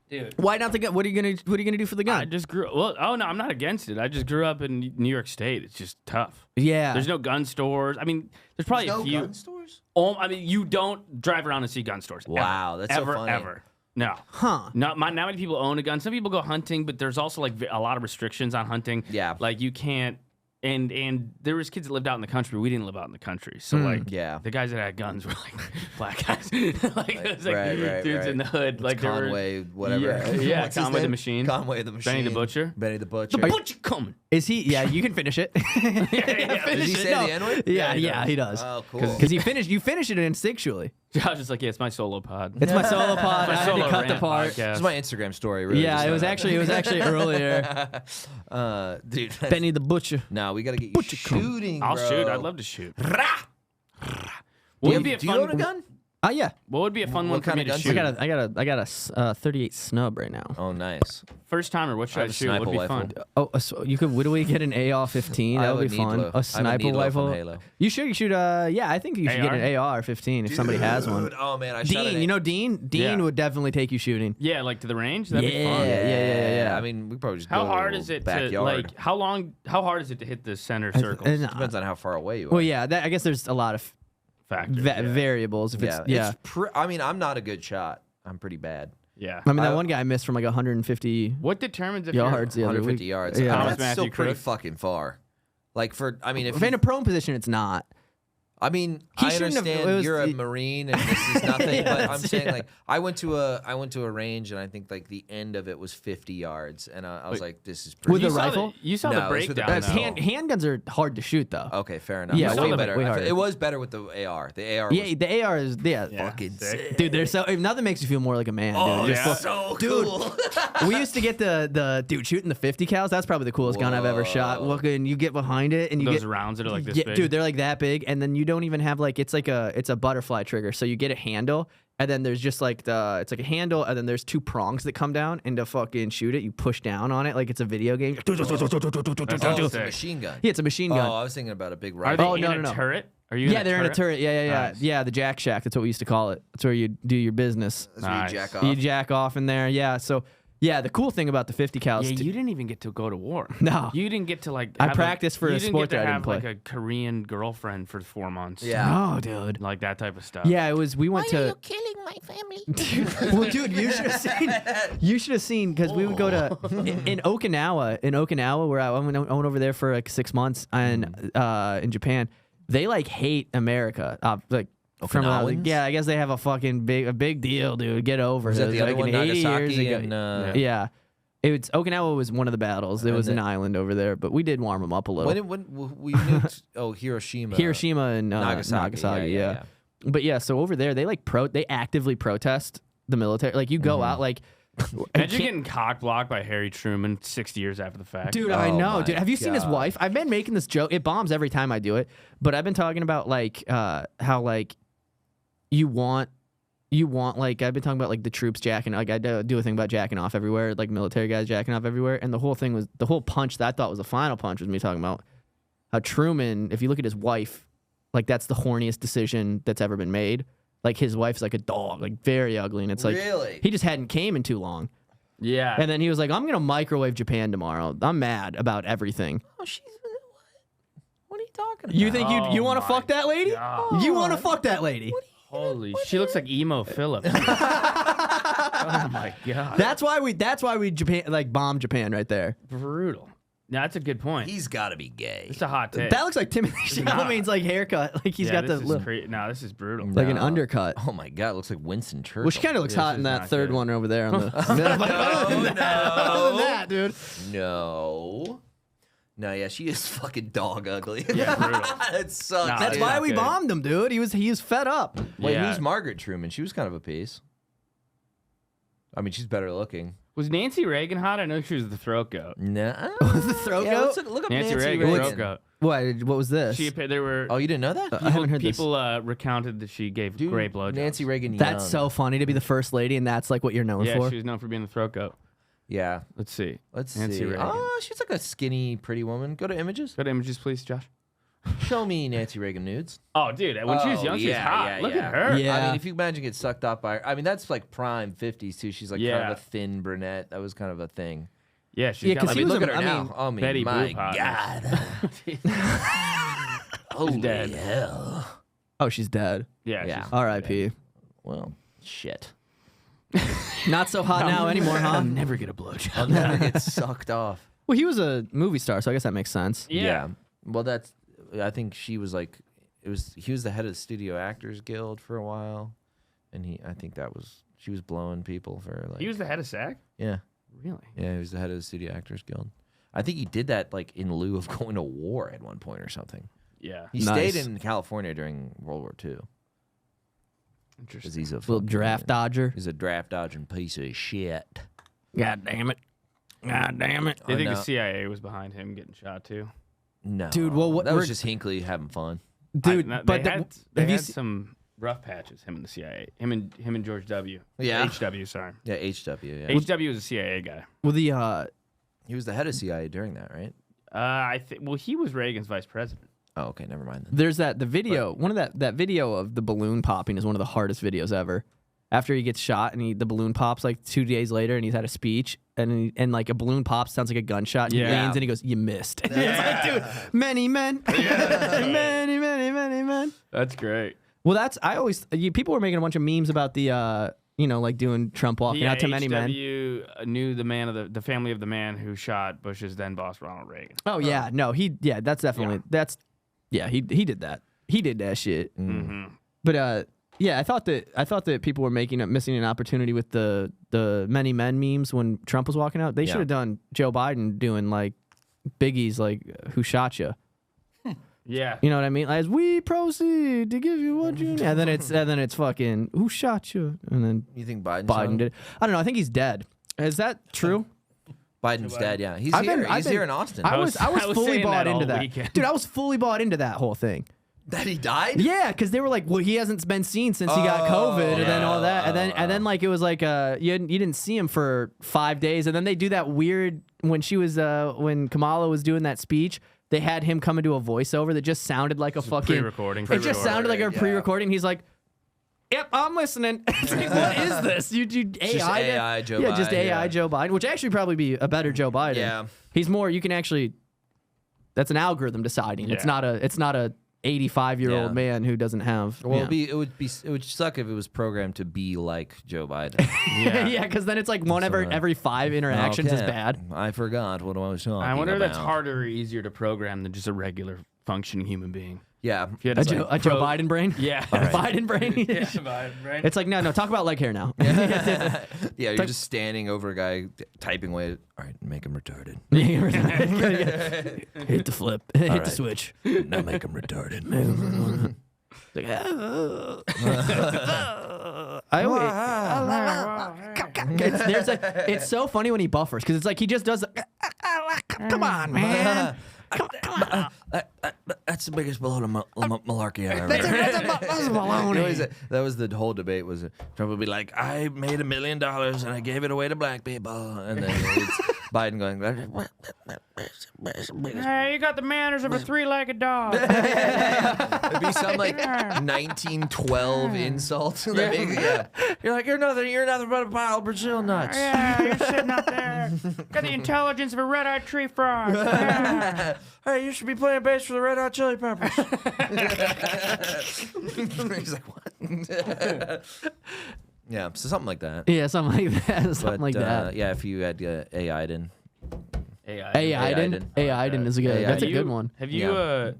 Dude. Why not the gun? What are you gonna do for the I gun? just grew. Well, oh no, I'm not against it. I just grew up in New York State. It's just tough. Yeah. There's no gun stores. I mean, there's probably a few. stores? I mean, you don't drive around and see gun stores. Wow, ever. that's so ever, funny. Ever. No. Huh. Not many people own a gun. Some people go hunting, but there's also like a lot of restrictions on hunting. Yeah. Like you can't. And there was kids that lived out in the country. We didn't live out in the country, so like yeah. the guys that had guns were like black guys, like it was like right, dudes right. in the hood, It's like they were- Conway, whatever. Yeah, What's his Conway the name? Machine. Conway the Machine. Benny the Butcher. Benny the Butcher. The butcher coming. Is he? Yeah, you can finish it. Does he Finish say it. No. the N-word? Yeah, he does. Oh, cool. Because you finish it instinctually. I was just like, yeah, it's my solo pod. It's my solo pod. My I had to solo cut the rant part. podcast. It's my Instagram story. Really, Yeah, just it was so actually earlier. dude. Benny the Butcher. No, we gotta get you shooting. I'll bro. shoot. I'd love to shoot. Do What you, would be a do you own a fun? gun? Yeah. What would be a fun What one for kind me of to guns? shoot? I got a 38 snub right now. Oh, nice. First timer. What should I I have a shoot? What would be sniper fun? rifle. Oh, so you could. Would we get an AR-15? I That have would a be fun. Needler. I A have a sniper Needler from rifle. Halo. You should. You should. Yeah, I think you should get an AR 15 if somebody has one. Dude, oh man, I shot Dean, an you know Dean? Dean Yeah. would definitely take you shooting. Yeah, like to the range. That'd be Yeah, fun. yeah. I mean, we probably just How go to hard a is it backyard. to like? How hard is it to hit the center circle? Depends on how far away you are. Well, yeah. I guess there's a lot of Factors. Yeah. variables. If it's It's I mean, I'm not a good shot. I'm pretty bad. Yeah. I mean, that one guy missed from like 150 What determines if yards the other 150 week. yards. Yeah. Thomas That's still Matthew pretty Cruz. fucking far. Like if If in a prone position, it's not. I mean, He I shouldn't have- understand it was- you're a Marine and this is nothing, Yeah, but I'm that's- saying yeah. like I went to a range and I think like the end of it was 50 yards and I was like, this is pretty. With You a saw rifle? You saw No, the it was with the breakdown. pistol. though. Handguns are hard to shoot though. Okay, fair enough. Yeah, It's way way better, better. way harder. It was better with the AR. The AR. Yeah, was the AR is fucking sick. Dude, they're so. If nothing makes you feel more like a man, Oh, dude. yeah. Just so Dude. cool. we used to get the dude shooting the 50 cals. That's probably the coolest gun I've ever shot. Whoa. Looking, you get behind it and you Those get rounds that are like this yeah, big. dude, they're like that big, and then you don't even have like it's a butterfly trigger. So you get a handle, and then there's just like it's like a handle, and then there's two prongs that come down, and to fucking shoot it, you push down on it like it's a video game. Oh, it's a sick. machine gun. Yeah, it's a machine Oh, gun. I was thinking about a big Are they rifle. in no, a no, no. turret? Are you? Yeah, they're in a turret. Yeah. Nice. Yeah, the Jack Shack. That's what we used to call it. That's where you do your business. That's where you Nice. jack off. You jack off in there. Yeah. So yeah, the cool thing about the 50 cals. Yeah, you didn't even get to go to war. No. You didn't get to like. I have, practiced for you a didn't sport get to that I didn't have play. like a Korean girlfriend for 4 months. Yeah. Oh, dude. Like that type of stuff. Yeah, it was. We went Why are to. you killing my family? Well, dude, you should have seen. You should have seen because we would go to in Okinawa. In Okinawa, where I went over there for like 6 months, and in Japan, they like hate America. Like from Okinawans? yeah, I guess they have a big deal, dude. Get over Was it. that the It was other one, like 80 years Nagasaki ago. and Yeah. Okinawa was one of the battles. There was an island over there, but we did warm them up a little. when we nuked Hiroshima. Hiroshima and Nagasaki, yeah. But yeah, so over there they like they actively protest the military. Like you go out like Imagine getting cock blocked by Harry Truman 60 years after the fact. Dude, I Oh know. my Dude, have you seen his God. wife? I've been making this joke. It bombs every time I do it, but I've been talking about like how like you want like I've been talking about like the troops jacking like I do a thing about jacking off everywhere, like military guys jacking off everywhere, and the whole punch that I thought was the final punch was me talking about how Truman, if you look at his wife, like that's the horniest decision that's ever been made. Like his wife's like a dog, like very ugly, and it's like Really? he just hadn't came in too long. Yeah. And then he was like, I'm going to microwave Japan tomorrow. I'm mad about everything. Oh, she's what are you talking about? You think you Oh want to my fuck that lady? God. You want to fuck that lady? Holy, she looks like emo Phillips. Oh my god. That's why we Japan like bombed Japan right there. Brutal. No, that's a good point. He's got to be gay. It's a hot take. That looks like Timothy Chalamet's like haircut. Like he's got the this little, is no, this is brutal. like an undercut. Oh my God, it looks like Winston Churchill. Well, she kind of looks Yeah, hot this in is that not third good. one over there on the. Other than that, dude. No. No, yeah, she is fucking dog ugly. Yeah, brutal. It sucks. Nah, That's dude. why Not we good. bombed him, dude. He was fed up. Wait, Yeah. who's Margaret Truman? She was kind of a piece. I mean, she's better looking. Was Nancy Reagan hot? I know she was the throat goat. No. The throat Yeah, goat? look up Nancy Nancy Reagan, Reagan. throat goat. What was this? There were Oh, you didn't know that? I haven't heard this. people recounted that she gave great blowjobs. Nancy Reagan. That's young. so funny to be the first lady, and that's like what you're known Yeah, for. she was known for being the throat goat. Yeah. Let's see. Let's Nancy see. Reagan. Oh, she's like a skinny, pretty woman. Go to images. Go to images, please, Josh. Show me Nancy Reagan nudes. Oh, dude, when she was young, she was hot. Look at her. Yeah. I mean, if you imagine get sucked up by her, I mean, that's like prime 50s too. She's like kind Yeah. of a thin brunette. That was kind of a thing. Yeah, she's Yeah, got 'cause like, I he mean, was look at a- her I now. mean, I mean, Betty my Boop hotness. God. Holy dead. hell. Oh, she's dead. yeah. Yeah. she's- R.I.P. Well, shit. Not so hot now anymore, huh? I'll never get a blowjob. I'll never get sucked off. Well, he was a movie star, so I guess that makes sense. Yeah. Well, I think she was like, he was the head of the Studio Actors Guild for a while. And I think she was blowing people for like. He was the head of SAG? Yeah. Really? Yeah, he was the head of the Studio Actors Guild. I think he did that like in lieu of going to war at one point or something. Yeah. He Nice. stayed in California during World War II. Interesting. Because he's a Little fucking- draft dodger. He's a draft dodging piece of shit. God damn it. God damn it. They think no. the CIA was behind him getting shot too. No, Dude, well, that was we're- just Hinckley having fun. Dude, they but had have you se- some rough patches. Him and the CIA. Him and George W. Yeah. HW. Sorry. Yeah, HW. Yeah, HW was a CIA guy. well, the he was the head of CIA during that, right? Well, he was Reagan's vice president. Oh, okay, never mind then. there's the video. One of that video of the balloon popping is one of the hardest videos ever. After he gets shot and the balloon pops like 2 days later, and he's had a speech, and like a balloon pops, sounds like a gunshot. And Yeah. He leans and he goes, "You missed." And it's like, dude, many men, many men. That's great. Well, people were making a bunch of memes about the like doing Trump walking out to many men. HW knew the man of the family of the man who shot Bush's then boss Ronald Reagan. Oh yeah, no, that's definitely he did that. He did that shit. Mm-hmm. But yeah, I thought that people were missing an opportunity with the many men memes when Trump was walking out. They should have done Joe Biden doing like Biggie's like "Who shot you?" Yeah. You know what I mean? As we proceed to give you what you need, and then it's fucking "Who shot you?" And then You think Biden? Biden did it. I don't know. I think he's dead. Is that true? Biden's dead. Yeah, he's I've here. been- I've He's been- here in Austin. I was I was fully saying bought that all into that, weekend. dude. I was fully bought into that whole thing. That he died? Yeah, because they were like, well, he hasn't been seen since he got COVID, and then all that, and then like it was like you didn't see him for 5 days, and then they do that weird when when Kamala was doing that speech, they had him come into a voiceover that just sounded like a fucking pre-recording. It just sounded like a Yeah. pre-recording. He's like, "Yep, I'm listening." It's like, what is this? You AI? just AI Joe yeah, just Biden, AI yeah. Joe Biden, which actually probably be a better Joe Biden. Yeah. He's more. You can actually. That's an algorithm deciding. It's Yeah. not a 85-year-old Yeah. man who doesn't have. Well, yeah. it would suck if it was programmed to be like Joe Biden. yeah, because then it's like one every 5 interactions is Okay. bad. I forgot what I was talking I wonder if that's about. harder or easier to program than just a regular funcking human being. Yeah. If you had A to, Joe Biden brain. Yeah. A Biden brain. Yeah, Biden, right? It's like no. Talk about leg hair now. Yeah, you're just standing over a guy typing away. All right, make him retarded. Hit the flip. Hit the right. switch. Now make him retarded. Like, I always, it's so funny when he buffers because it's like he just does. Come on, man. Come on. That's the biggest malarkey I've ever That's heard. a You know, baloney. that was the whole debate. Was Trump would be like, "I made $1 million and I gave it away to black people," and then it's Biden going, Hey, you got the manners of a three-legged dog. it'd be some like 1912 insult. That makes- yeah, you're like, you're nothing but a pile of Brazil nuts. Yeah, you're sitting out there. Got the intelligence of a red-eyed tree frog. Yeah. Hey, you should be playing bass for the Red Hot Chili Peppers. He's like, what? Yeah, so something like that. Yeah, something like that. Something But, like that. Yeah, if you had AI'd in, Aiden is a good. That's a good one. Have you have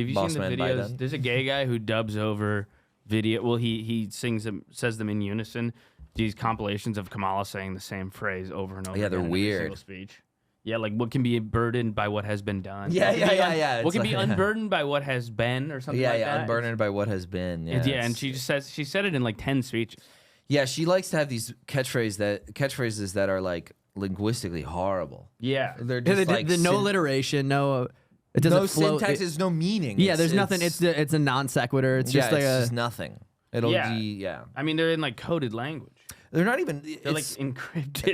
you Boss seen the Man videos? Biden. There's a gay guy who dubs over video. Well, he sings them, says them in unison. These compilations of Kamala saying the same phrase over and over. Yeah, they're again in every weird. single speech. Yeah, like what can be burdened by what has been done. Yeah, What can be yeah. What It's can be like- unburdened by what has been, or something like that. unburdened by what has been. Yeah, Yeah, and she just says she said it in like 10 speeches. Yeah, she likes to have these catchphrases that are like linguistically horrible. Yeah, They're Yeah, just like no alliteration, no. It doesn't no flow. syntax. There's no meaning. Yeah, there's nothing. It's a non sequitur. It's just like it's a. just nothing. It'll Yeah. be I mean they're in like coded language. They're not even. They're like encrypted.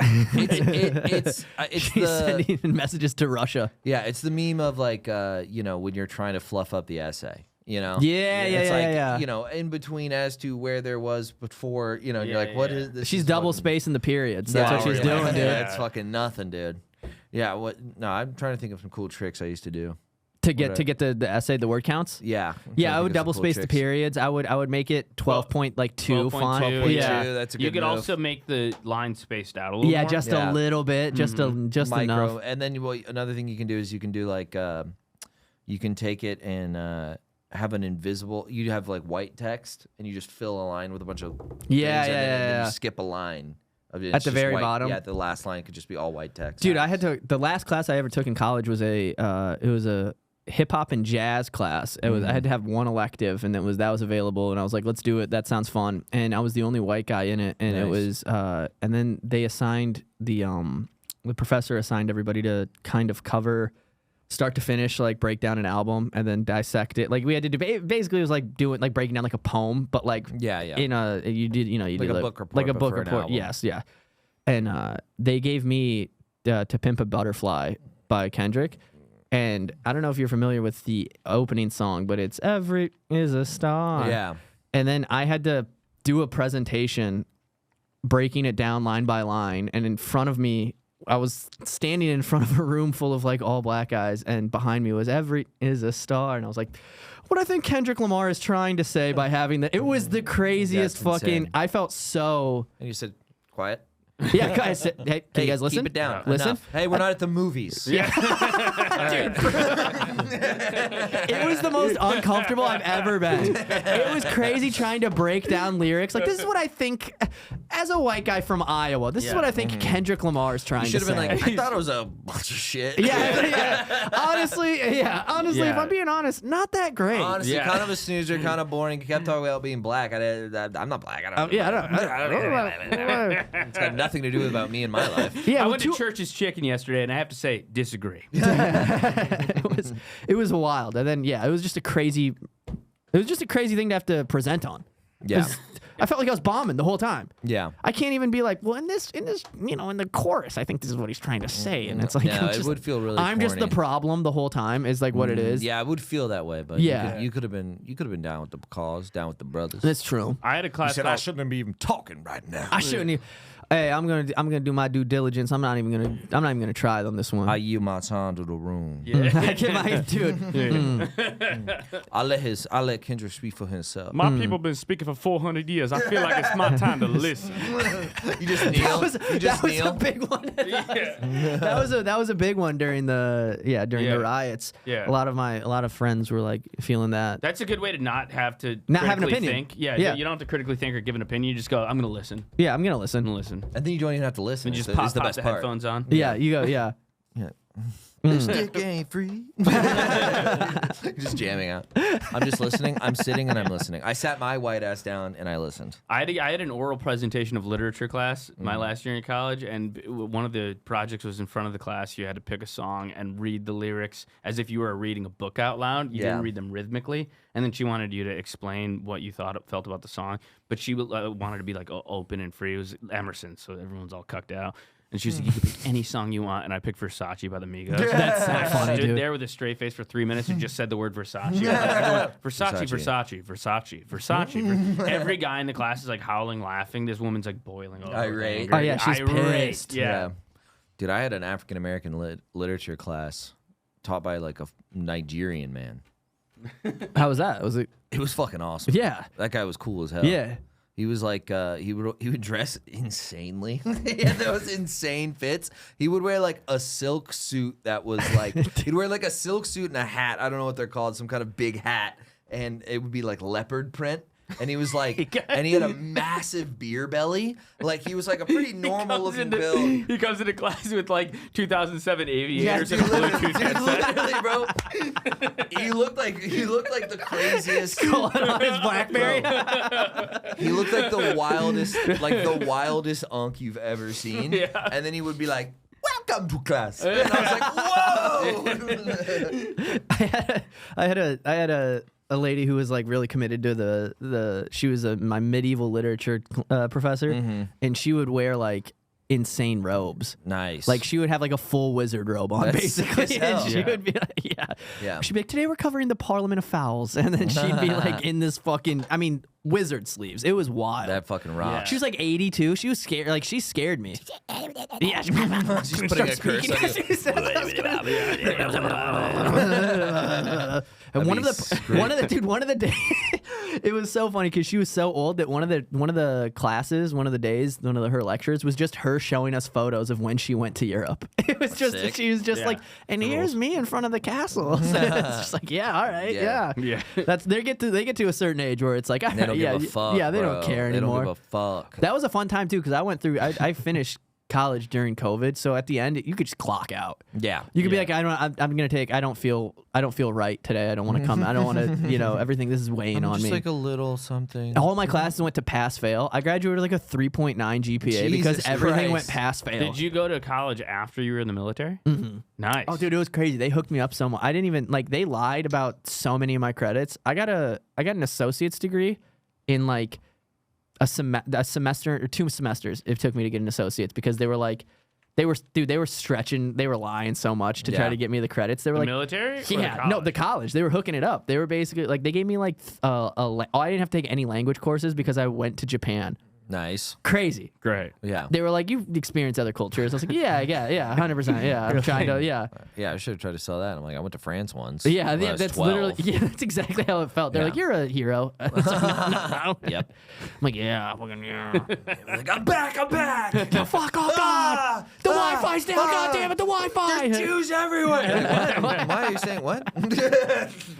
It's She's the sending messages to Russia. it's the meme of like when you're trying to fluff up the essay. Yeah, it's like yeah. in between as to where there was before. You're Yeah, like, what yeah. is this? She's is double fucking- spacing the periods. That's what she's doing, dude. Yeah, it's fucking nothing, dude. Yeah, what? No, I'm trying to think of some cool tricks I used to do. To get the essay, the word counts. Yeah, Yeah, I would double space the periods. I would make it 12.2 font. 12.2, Yeah, that's a good You could move. also make the line spaced out a little yeah, more. just Yeah. a little bit, just micro. enough. And then another thing you can do is you can do like you can take it and have an invisible. You have like white text, and you just fill a line with a bunch of Yeah, things, and then yeah. you skip a line. Of it. At It's the just very white. bottom? Yeah, the last line could just be all white text. Dude, I had to. The last class I ever took in college was it was a hip hop and jazz class. It was I had to have one elective, and that was available, and I was like, let's do it. That sounds fun. And I was the only white guy in it, and it Nice. was and then they assigned the professor assigned everybody to kind of cover start to finish, like break down an album and then dissect it. Like we had to debate. Basically, it was like breaking down like a poem, but like Yeah. in a you did Like did a book report, like a but book for an report. album. Yes, yeah. And they gave me "To Pimp a Butterfly" by Kendrick. And I don't know if you're familiar with the opening song, but it's "Every is a Star." Yeah. And then I had to do a presentation breaking it down line by line, and in front of me I was standing in front of a room full of like all black guys, and behind me was "Every is a Star," and I was like, what I think Kendrick Lamar is trying to say by having that. It was the craziest That's fucking insane. I felt so And you said quiet. yeah, guys, hey, can you guys listen? Keep it down. Listen. Enough. Hey, we're not at the movies. It was the most uncomfortable I've ever been. It was crazy trying to break down lyrics. Like, this is what I think, as a white guy from Iowa, this is what I think Kendrick Lamar is trying You to should say. have been like, I thought it was a bunch of shit. yeah. Honestly, if Yeah. I'm being honest, not that great. Honestly, Yeah. kind of a snoozer, kind of boring. You kept talking about being black. I'm not black. I don't. It's got nothing to do with about me and my life. Yeah, I well, went to Church's Chicken yesterday, and I have to say, disagree. it was wild, and then it was just a crazy thing to have to present on. Yeah. 'Cause I felt like I was bombing the whole time. Yeah. I can't even be like, well, in this, in the chorus, I think this is what he's trying to say, and it's like, Yeah, I'm it just- would feel really I'm just the corny. problem the whole time. Is like what it is. Yeah, I would feel that way, but Yeah. you could have been down with the cause, down with the brothers. That's true. I had a class called, shouldn't be even talking right now. I shouldn't. Hey, I'm gonna do my due diligence. I'm not even gonna try on this one. I yield my time to the room. I get my dude. I'll let Kendrick speak for himself. My people been speaking for 400 years. I feel like it's my time to listen. You just kneel. That was a big one. that was a big one during the Yeah. riots. Yeah. A lot of friends were like feeling that. That's a good way to not have to Not have an critically opinion. think. Yeah, Yeah. you don't have to critically think or give an opinion. You just go, I'm going to listen. Yeah, I'm gonna I'm listen. going to listen. And then you don't even have to listen. And you It's just pop the best the part. headphones on. Yeah, you go. Yeah. Yeah. This dick ain't free. Just jamming out. I'm just listening. I'm sitting and I'm listening. I sat my white ass down and I listened. I had an oral presentation of literature class my Mm-hmm. last year in college, and one of the projects was in front of the class. You had to pick a song and read the lyrics as if you were reading a book out loud. You Yeah. didn't read them rhythmically, and then she wanted you to explain what you felt about the song, but she wanted to be like open and free. It was Emerson, so everyone's all cucked out. And she was like, you can pick any song you want. And I picked Versace by the Migos. That's so And I funny, stood dude. there with a straight face for 3 minutes and just said the word Versace. Everyone, Versace. Every guy in the class is like howling, laughing. This woman's like boiling over. with Irate. anger. Oh, yeah, she's Irate. pissed. Yeah. Dude, I had an African American literature class taught by like a Nigerian man. How was that? Was it? It was fucking awesome. Yeah. That guy was cool as hell. Yeah. He was like he would dress insanely. He had those insane fits. He would wear like a silk suit that was like he'd wear like a silk suit and a hat. I don't know what they're called, some kind of big hat, and it would be like leopard print. And he was like, and he had a massive beer belly. Like he was like a pretty normal looking build. He comes into class with like 2007 aviators and a literally, Bluetooth headset. literally, bro. He looked like the craziest. Calling on his BlackBerry. He looked like the wildest unk you've ever seen. Yeah. And then he would be like, "Welcome to class." And I was like, "Whoa!" I had a lady who was like really committed to the she was my medieval literature professor, and she would wear like insane robes. Nice. Like she would have like a full wizard robe on, That's sick basically. as hell. And she would be like, Yeah. She'd be like, today we're covering the Parliament of Fowls, and then she'd be like in this fucking, wizard sleeves. It was wild. That fucking rocks. She was like 82. She was scared. Like she scared me. Yeah, She's putting a curse on you. And one of the days, it was so funny because she was so old that one of the classes, one of the days, her lectures was just her showing us photos of when she went to Europe. It was just Sick. she was just like, and here's me in front of the castle. So it's just like, yeah, all right, yeah. That's they get to a certain age where it's like, They don't give a fuck. yeah, they bro. don't care They anymore. don't give a fuck. That was a fun time too because I went through. I finished college during COVID, so at the end you could just clock out. Yeah. You could be like, I'm gonna take. I don't feel right today. I don't want to come. I don't want to. Everything. This is weighing on just me. like a little something. All my classes went to pass fail. I graduated with like a 3.9 GPA because Jesus everything went Christ. pass fail. Did you go to college after you were in the military? Mm-hmm. Nice. Oh, dude, it was crazy. They hooked me up so much. I didn't even like. They lied about so many of my credits. I got an associate's degree in like a semester or 2 semesters. It took me to get an associate's because they were like. They were stretching. They were lying so much to try to get me the credits. They were The like, military? yeah, the college. They were hooking it up. They were basically like, they gave me like, I didn't have to take any language courses because I went to Japan. Nice. Crazy. Great. Yeah. They were like, you've experienced other cultures. I was like, yeah, 100%. Yeah, I'm trying to, yeah. Yeah, I should have tried to sell that. I'm like, I went to France once. Yeah, when I was that's 12. literally, that's exactly how it felt. They're like, you're a hero. I was like, no. Yep. I'm like, yeah, fucking yeah. Like, I'm back. Fuck off, God. The Wi-Fi's down, God damn it, the Wi-Fi. There's Jews everywhere. What? Why are you saying what?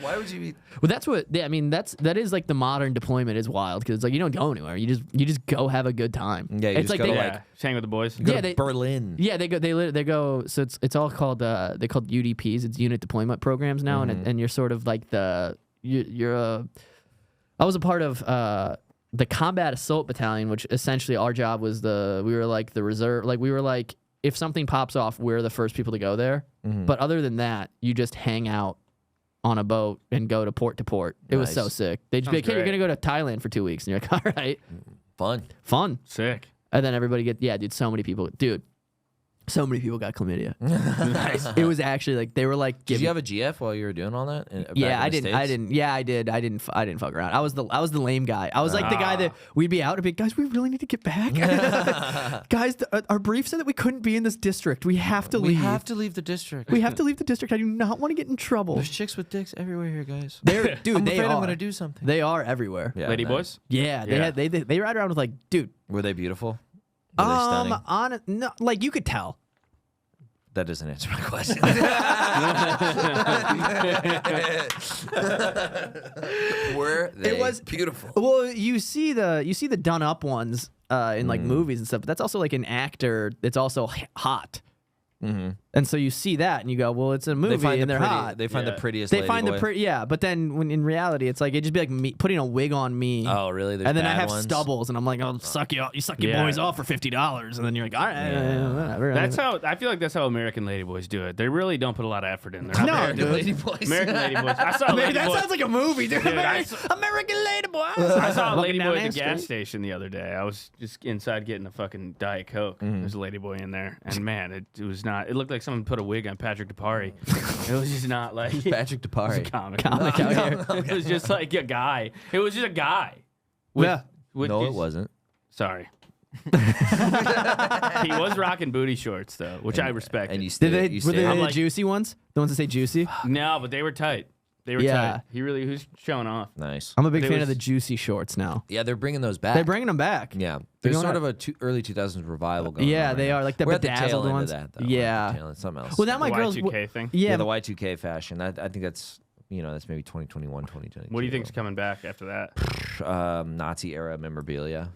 Why would you be? Well, that's what that is like the modern deployment is wild because it's like you don't go anywhere. You just go have a good time. Yeah, you it's just like go they, to, Yeah. Hang with the boys. Go to Berlin. Yeah, they go. So it's all called they called UDPs. It's unit deployment programs now, and you're sort of like I was a part of the combat assault battalion, which essentially our job was we were like the reserve. Like we were like if something pops off, we're the first people to go there. But other than that, you just hang out on a boat and go to port. It was so sick. They'd just be like, hey, you're gonna go to Thailand for 2 weeks, and you're like, all right, fun. Sick. And then everybody dude, so many people got chlamydia. Nice. It was actually like they were like, Did you have a GF while you were doing all that? Yeah, I didn't. Yeah, I did. I didn't fuck around. I was the lame guy. I was like the guy that we'd be out and be, guys, we really need to get back. Guys, our brief said that we couldn't be in this district. We have to leave. We have to leave the district. We have to leave the district. I do not want to get in trouble. There's chicks with dicks everywhere here, guys. Dude, I'm they afraid are. I'm gonna do something. They are everywhere. Yeah, Lady nice. boys? Yeah, Yeah. they ride around with like, dude. Were they beautiful? Were they stunning? No, like you could tell. That doesn't answer my question. Were they beautiful? Well, you see the done up ones in like movies and stuff, but that's also like an actor that's also hot. And so you see that and you go, well, it's a movie and they're hot. They find the prettiest. They find the but then when in reality it's like it'd just be like me putting a wig on me. Oh, really? There's and then I bad have ones? stubbles and I'm like, oh, you suck your boys off for $50, and then you're like, all right, whatever. That's how I feel like that's how American ladyboys do it. They really don't put a lot of effort in there. No, American dude. lady boys. American ladyboys. I saw a Man, that ladyboy. sounds like a movie, dude. American Ladyboy. I saw a Walking ladyboy down at the that gas street. station the other day. I was just inside getting a fucking Diet Coke. There's a ladyboy in there, and man, it was not. It looked like someone put a wig on Patrick Depari. It was just not like Patrick Depari. comic. Comic out here. It was just like a guy. It was just a guy. Yeah. No, it wasn't. Sorry. He was rocking booty shorts though, which I respect. And you Did stayed. they? You Were they stayed. the like- juicy ones? The ones that say juicy? No, but they were tight. They were tight. Who's showing off. Nice. I'm a big There fan of was- the juicy shorts now. Yeah, they're bringing those back. They're bringing them back. Yeah, They're there's going sort out- of a early 2000s revival going on. Yeah, right they now. are like the We're at the tail bedazzled end ones. of that, though. Yeah. We're at the tail end. Something else. Well, now my The girls. Y2K thing. Yeah, Yeah, the Y2K fashion. I think that's that's maybe 2021, 2022. What do you think's coming back after that? Nazi era memorabilia.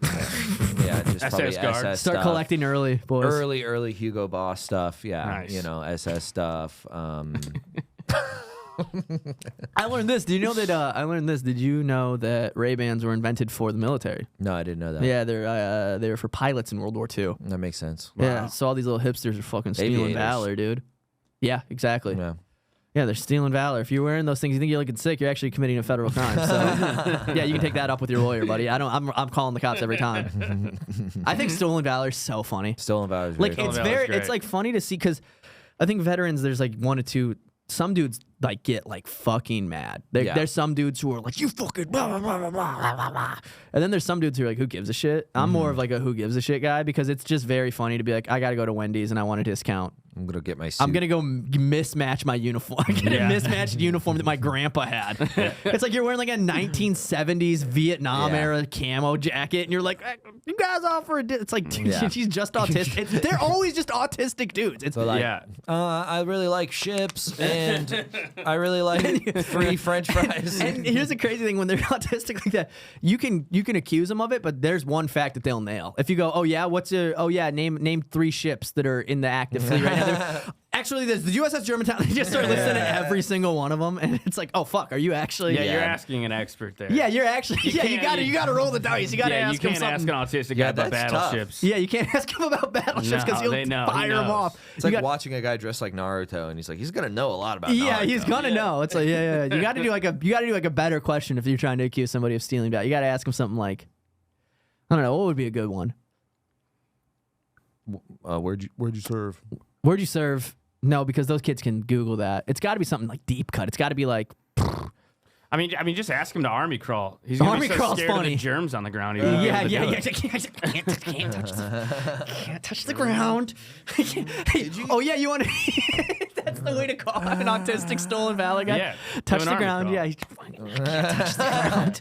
Yeah, just probably SS guard. SS start stuff. collecting early, boys. Early Hugo Boss stuff. Yeah, Nice. SS stuff. I learned this. Do you know that? I learned this. Did you know that Ray-Bans were invented for the military? No, I didn't know that. Yeah, they were for pilots in World War II. That makes sense. Yeah, so all these little hipsters are fucking stealing Aviators. valor, dude. Yeah, exactly. Yeah. Yeah, they're stealing valor. If you're wearing those things, you think you're looking sick, you're actually committing a federal crime. So, yeah, you can take that up with your lawyer, buddy. I'm calling the cops every time. I think stolen valor is so funny. Stolen valor is Like very it's Stolen valor is it's great. like funny to see because I think veterans there's like one or two. Some dudes like get like fucking mad. Yeah. There's some dudes who are like you fucking blah, blah, blah, blah, blah, blah, blah. And then there's some dudes who are like who gives a shit. I'm more of like a who gives a shit guy because it's just very funny to be like I gotta go to Wendy's and I want a discount. I'm gonna get my suit. I'm gonna go mismatch my uniform. I'm gonna Yeah. mismatch uniform that my grandpa had. It's like you're wearing like a 1970s Vietnam Yeah. era camo jacket, and you're like, "You guys offer a." It's like dude, Yeah. she's just autistic. They're always just autistic dudes. It's So like, Yeah. I really like ships and I really like free French fries. and here's the crazy thing: when they're autistic like that, you can accuse them of it, but there's one fact that they'll nail. If you go, "Oh yeah, name 3 ships that are in the active fleet right now." Actually, there's the USS Germantown. They just start listing every single one of them, and it's like, oh fuck, are you actually? Yeah, you're asking an expert there. Yeah, you're actually. Yeah, you can't- gotta roll the dice. You gotta Yeah, ask you him can't ask an something. autistic Yeah, guy about that's tough. battleships. Yeah, you can't ask him about battleships because No, he'll he fire him knows. off. It's You like got- watching a guy dressed like Naruto, and he's gonna know a lot about. Yeah, Naruto. he's gonna know. It's like yeah. You gotta do like a better question if you're trying to accuse somebody of stealing valor. You gotta ask him something like, I don't know, what would be a good one? Where'd you serve? Where'd you serve? No, because those kids can Google that. It's got to be something like deep cut. It's got to be like. I mean, just ask him to army crawl. He's gonna Army be so crawl's scared funny. of the germs on the ground. He won't be Yeah. able to do it. Can't touch the ground. Oh yeah, you want to? That's the way to call an autistic stolen valor guy. Yeah, touch do the an army ground. crawl. Yeah, can't touch the ground.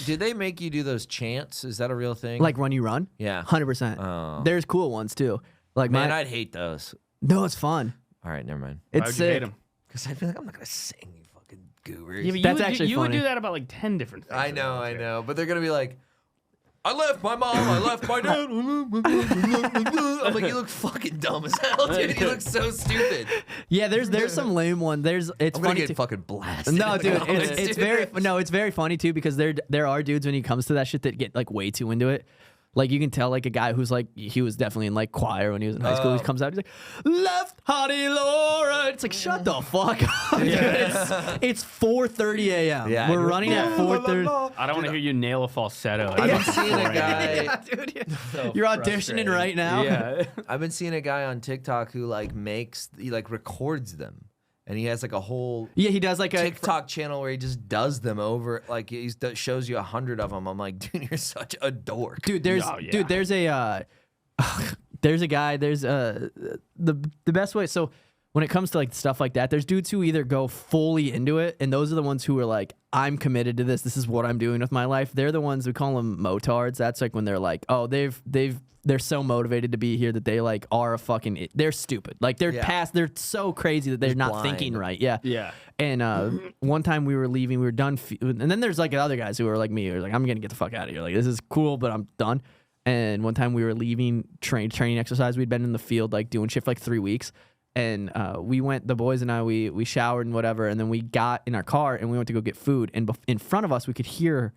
Did they make you do those chants? Is that a real thing? Like run, you run. Yeah. 100%. Oh. There's cool ones too. Like Man, my, I'd hate those. no, it's fun. All right, never mind. It's Why would you sick. hate him? Because I feel like I'm not gonna sing, you fucking goobers. Yeah, but That's you would, actually you would funny. do that about like 10 different things. I know, but they're gonna be like, I left my mom, I left my dad. I'm like, you look fucking dumb as hell, dude. You look so stupid. Yeah, there's some lame one. It's I'm gonna funny get too. fucking blasted. No, in the dude, comments, it's dude. very funny too because there are dudes when he comes to that shit that get like way too into it. Like you can tell like a guy who's like he was definitely in like choir when he was in high school. He comes out, he's like, "Left Hottie Laura." It's like shut the fuck up. Dude. It's 4:30 a.m. Yeah, We're running at 4:30. I don't want to hear you nail a falsetto. I've been seeing a guy. Yeah, dude, you're auditioning right now. Yeah. I've been seeing a guy on TikTok who he records them, and he has like a whole Yeah, he does like a TikTok channel where he just does them over. Like he shows you 100 of them. I'm like, dude, you're such a dork. Dude, there's Oh, yeah. dude, there's a guy, there's the best way. So when it comes to like stuff like that, there's dudes who either go fully into it, and those are the ones who are like, I'm committed to this. This is what I'm doing with my life. They're the ones we call them motards. That's like when they're like, oh, they're so motivated to be here that they like are a fucking they're stupid. Like they're they're so crazy that they're not blind. thinking right. Yeah. Yeah. And one time we were leaving, we were done, and then there's like other guys who are like me, who are like, I'm gonna get the fuck out of here. Like this is cool, but I'm done. And one time we were leaving training exercise. We'd been in the field like doing shit for like 3 weeks, and we went. The boys and I we showered and whatever, and then we got in our car and we went to go get food. And in front of us, we could hear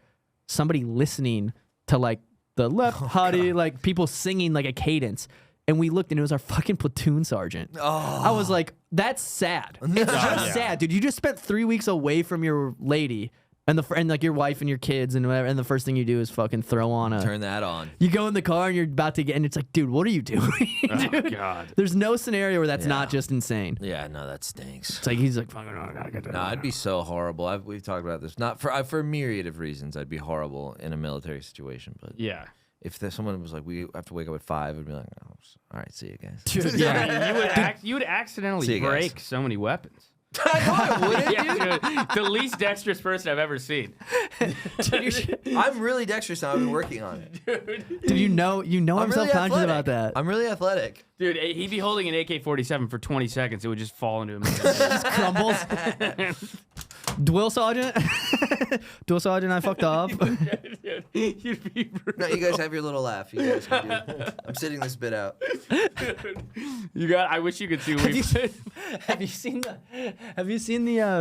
somebody listening to like the left hottie, like people singing like a cadence. And we looked and it was our fucking platoon sergeant. Oh. I was like, that's sad. It's just sad, dude. You just spent 3 weeks away from your lady and like your wife and your kids and whatever. And the first thing you do is fucking throw on Turn that on. you go in the car and you're about to get, and it's like, dude, what are you doing? Oh, Dude, God. there's no scenario where that's not Yeah. just insane. Yeah, no, that stinks. It's like, he's like, fucking, I gotta get that. No, I'd be so horrible. We've talked about this. Not for a myriad of reasons. I'd be horrible in a military situation. But Yeah. if someone was like, we have to wake up at 5, I'd be like, oh, all right, see you guys. Dude, I yeah. mean, you would accidentally See you guys. break so many weapons. I wouldn't, Yeah, dude, the least dexterous person I've ever seen. I'm really dexterous now. I've been working on it. Dude, you know I'm really self-conscious athletic. about that. I'm really athletic. Dude, he'd be holding an AK-47 for 20 seconds. It would just fall into him. Just crumbles. Drill sergeant. Drill sergeant, I fucked up. You'd be No, you guys have your little laugh. You guys can do. I'm sitting this bit out. I wish you could see. Have you seen the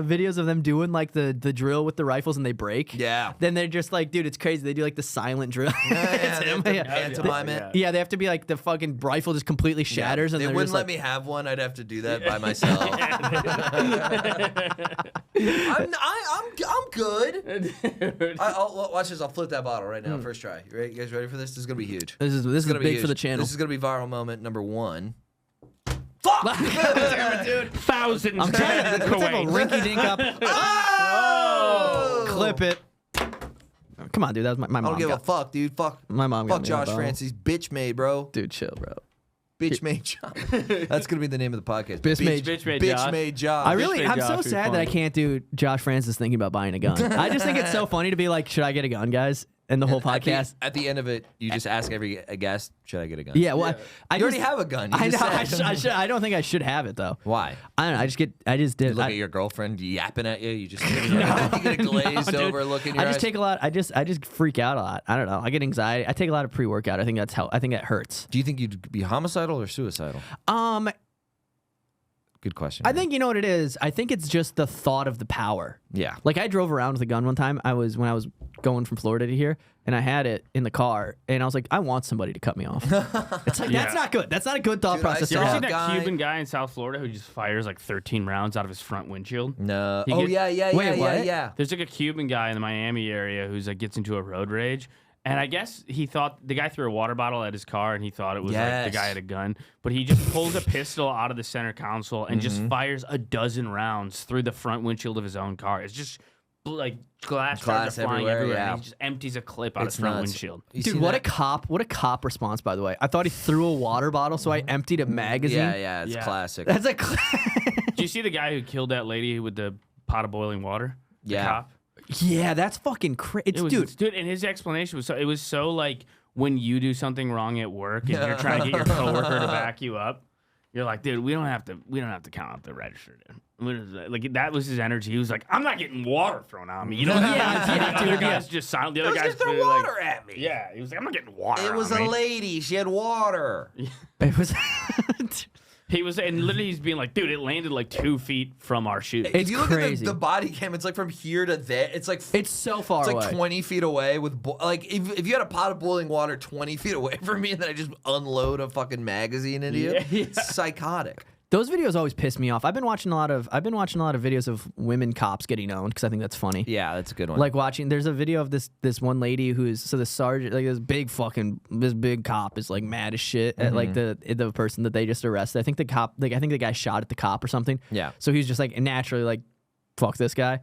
videos of them doing like the drill with the rifles and they break? Yeah. Then they're just like, dude, it's crazy. They do like the silent drill. Pantomime it. Yeah, they have to be like the fucking rifle just completely shatters, and They they're wouldn't just let like, me have one. I'd have to do that by myself. I'm good. I'll watch this. I'll flip that bottle right now. First try. You ready? You guys ready for this? This is gonna be huge. This is gonna be big huge. for the channel. This is gonna be viral moment number 1. Fuck! Dude, Thousands. I'm trying to have a rinky dink up. Oh! Clip it. Come on, dude. That was my mom. I don't give a fuck, dude. Fuck. My mom got Fuck me Josh that bottle. Francis. Bitch made, bro. Dude, chill, bro. Bitch made Josh. That's gonna be the name of the podcast. Bitch made- Bitch made Josh. I'm Josh so would be sad that I funny. can't do Josh Francis thinking about buying a gun. I just think it's so funny to be like, should I get a gun, guys? And the whole podcast. At the end of it, you just ask every guest, should I get a gun? Yeah, well, I You already just- have a gun. You I know. just said. I don't think I should have it though. Why? I don't know. I just did. You look I, at your girlfriend yapping at you. You just you get a glazed dude, over look in your I just eyes. take a lot. I just freak out a lot. I don't know. I get anxiety. I take a lot of pre-workout. I think that's how. I think that hurts. Do you think you'd be homicidal or suicidal? Good question. I think you know what it is. I think it's just the thought of the power. Yeah. Like I drove around with a gun one time. When I was going from Florida to here, and I had it in the car, and I was like, I want somebody to cut me off. It's like that's not good. That's not a good thought Dude, I process. You to ever saw seen have. that guy- Cuban guy in South Florida who just fires like 13 rounds out of his front windshield? No. He Oh get- yeah. Wait, what? Yeah. There's like a Cuban guy in the Miami area who's like gets into a road rage. And I guess he thought the guy threw a water bottle at his car and he thought it was like the guy had a gun. But he just pulls a pistol out of the center console and just fires a dozen rounds through the front windshield of his own car. It's just like glass shards are flying everywhere. yeah. And he just empties a clip out It's his front nuts. windshield. You Dude, seen what that? a cop response, by the way. I thought he threw a water bottle, so I emptied a magazine. Yeah. It's Yeah. classic. That's a. Did you see the guy who killed that lady with the pot of boiling water? The Yeah. cop? Yeah, that's fucking crazy. It was, dude, and his explanation was so like when you do something wrong at work and you're trying to get your coworker to back you up, you're like, dude, we don't have to count up the register, dude. Like that was his energy. He was like, I'm not getting water thrown on me. You know what I mean? The other guy's just silent. The other guy's throw really, water like, at me. Yeah, he was like, I'm not getting water. It was on a me. lady. She had water. It was. He was, and literally he's being like, dude, it landed like 2 feet from our shoe. It's If you look crazy. at the body cam, it's like from here to there. It's like It's so far it's away. like 20 feet away with like if you had a pot of boiling water 20 feet away from me and then I just unload a fucking magazine into you. Yeah. It's psychotic. Those videos always piss me off. I've been watching a lot of videos of women cops getting owned because I think that's funny. Yeah, that's a good one. Like watching, there's a video of this one lady who's the sergeant, like this big cop is like mad as shit at like the person that they just arrested. I think the cop, I think the guy shot at the cop or something. Yeah. So he's just like naturally like, fuck this guy,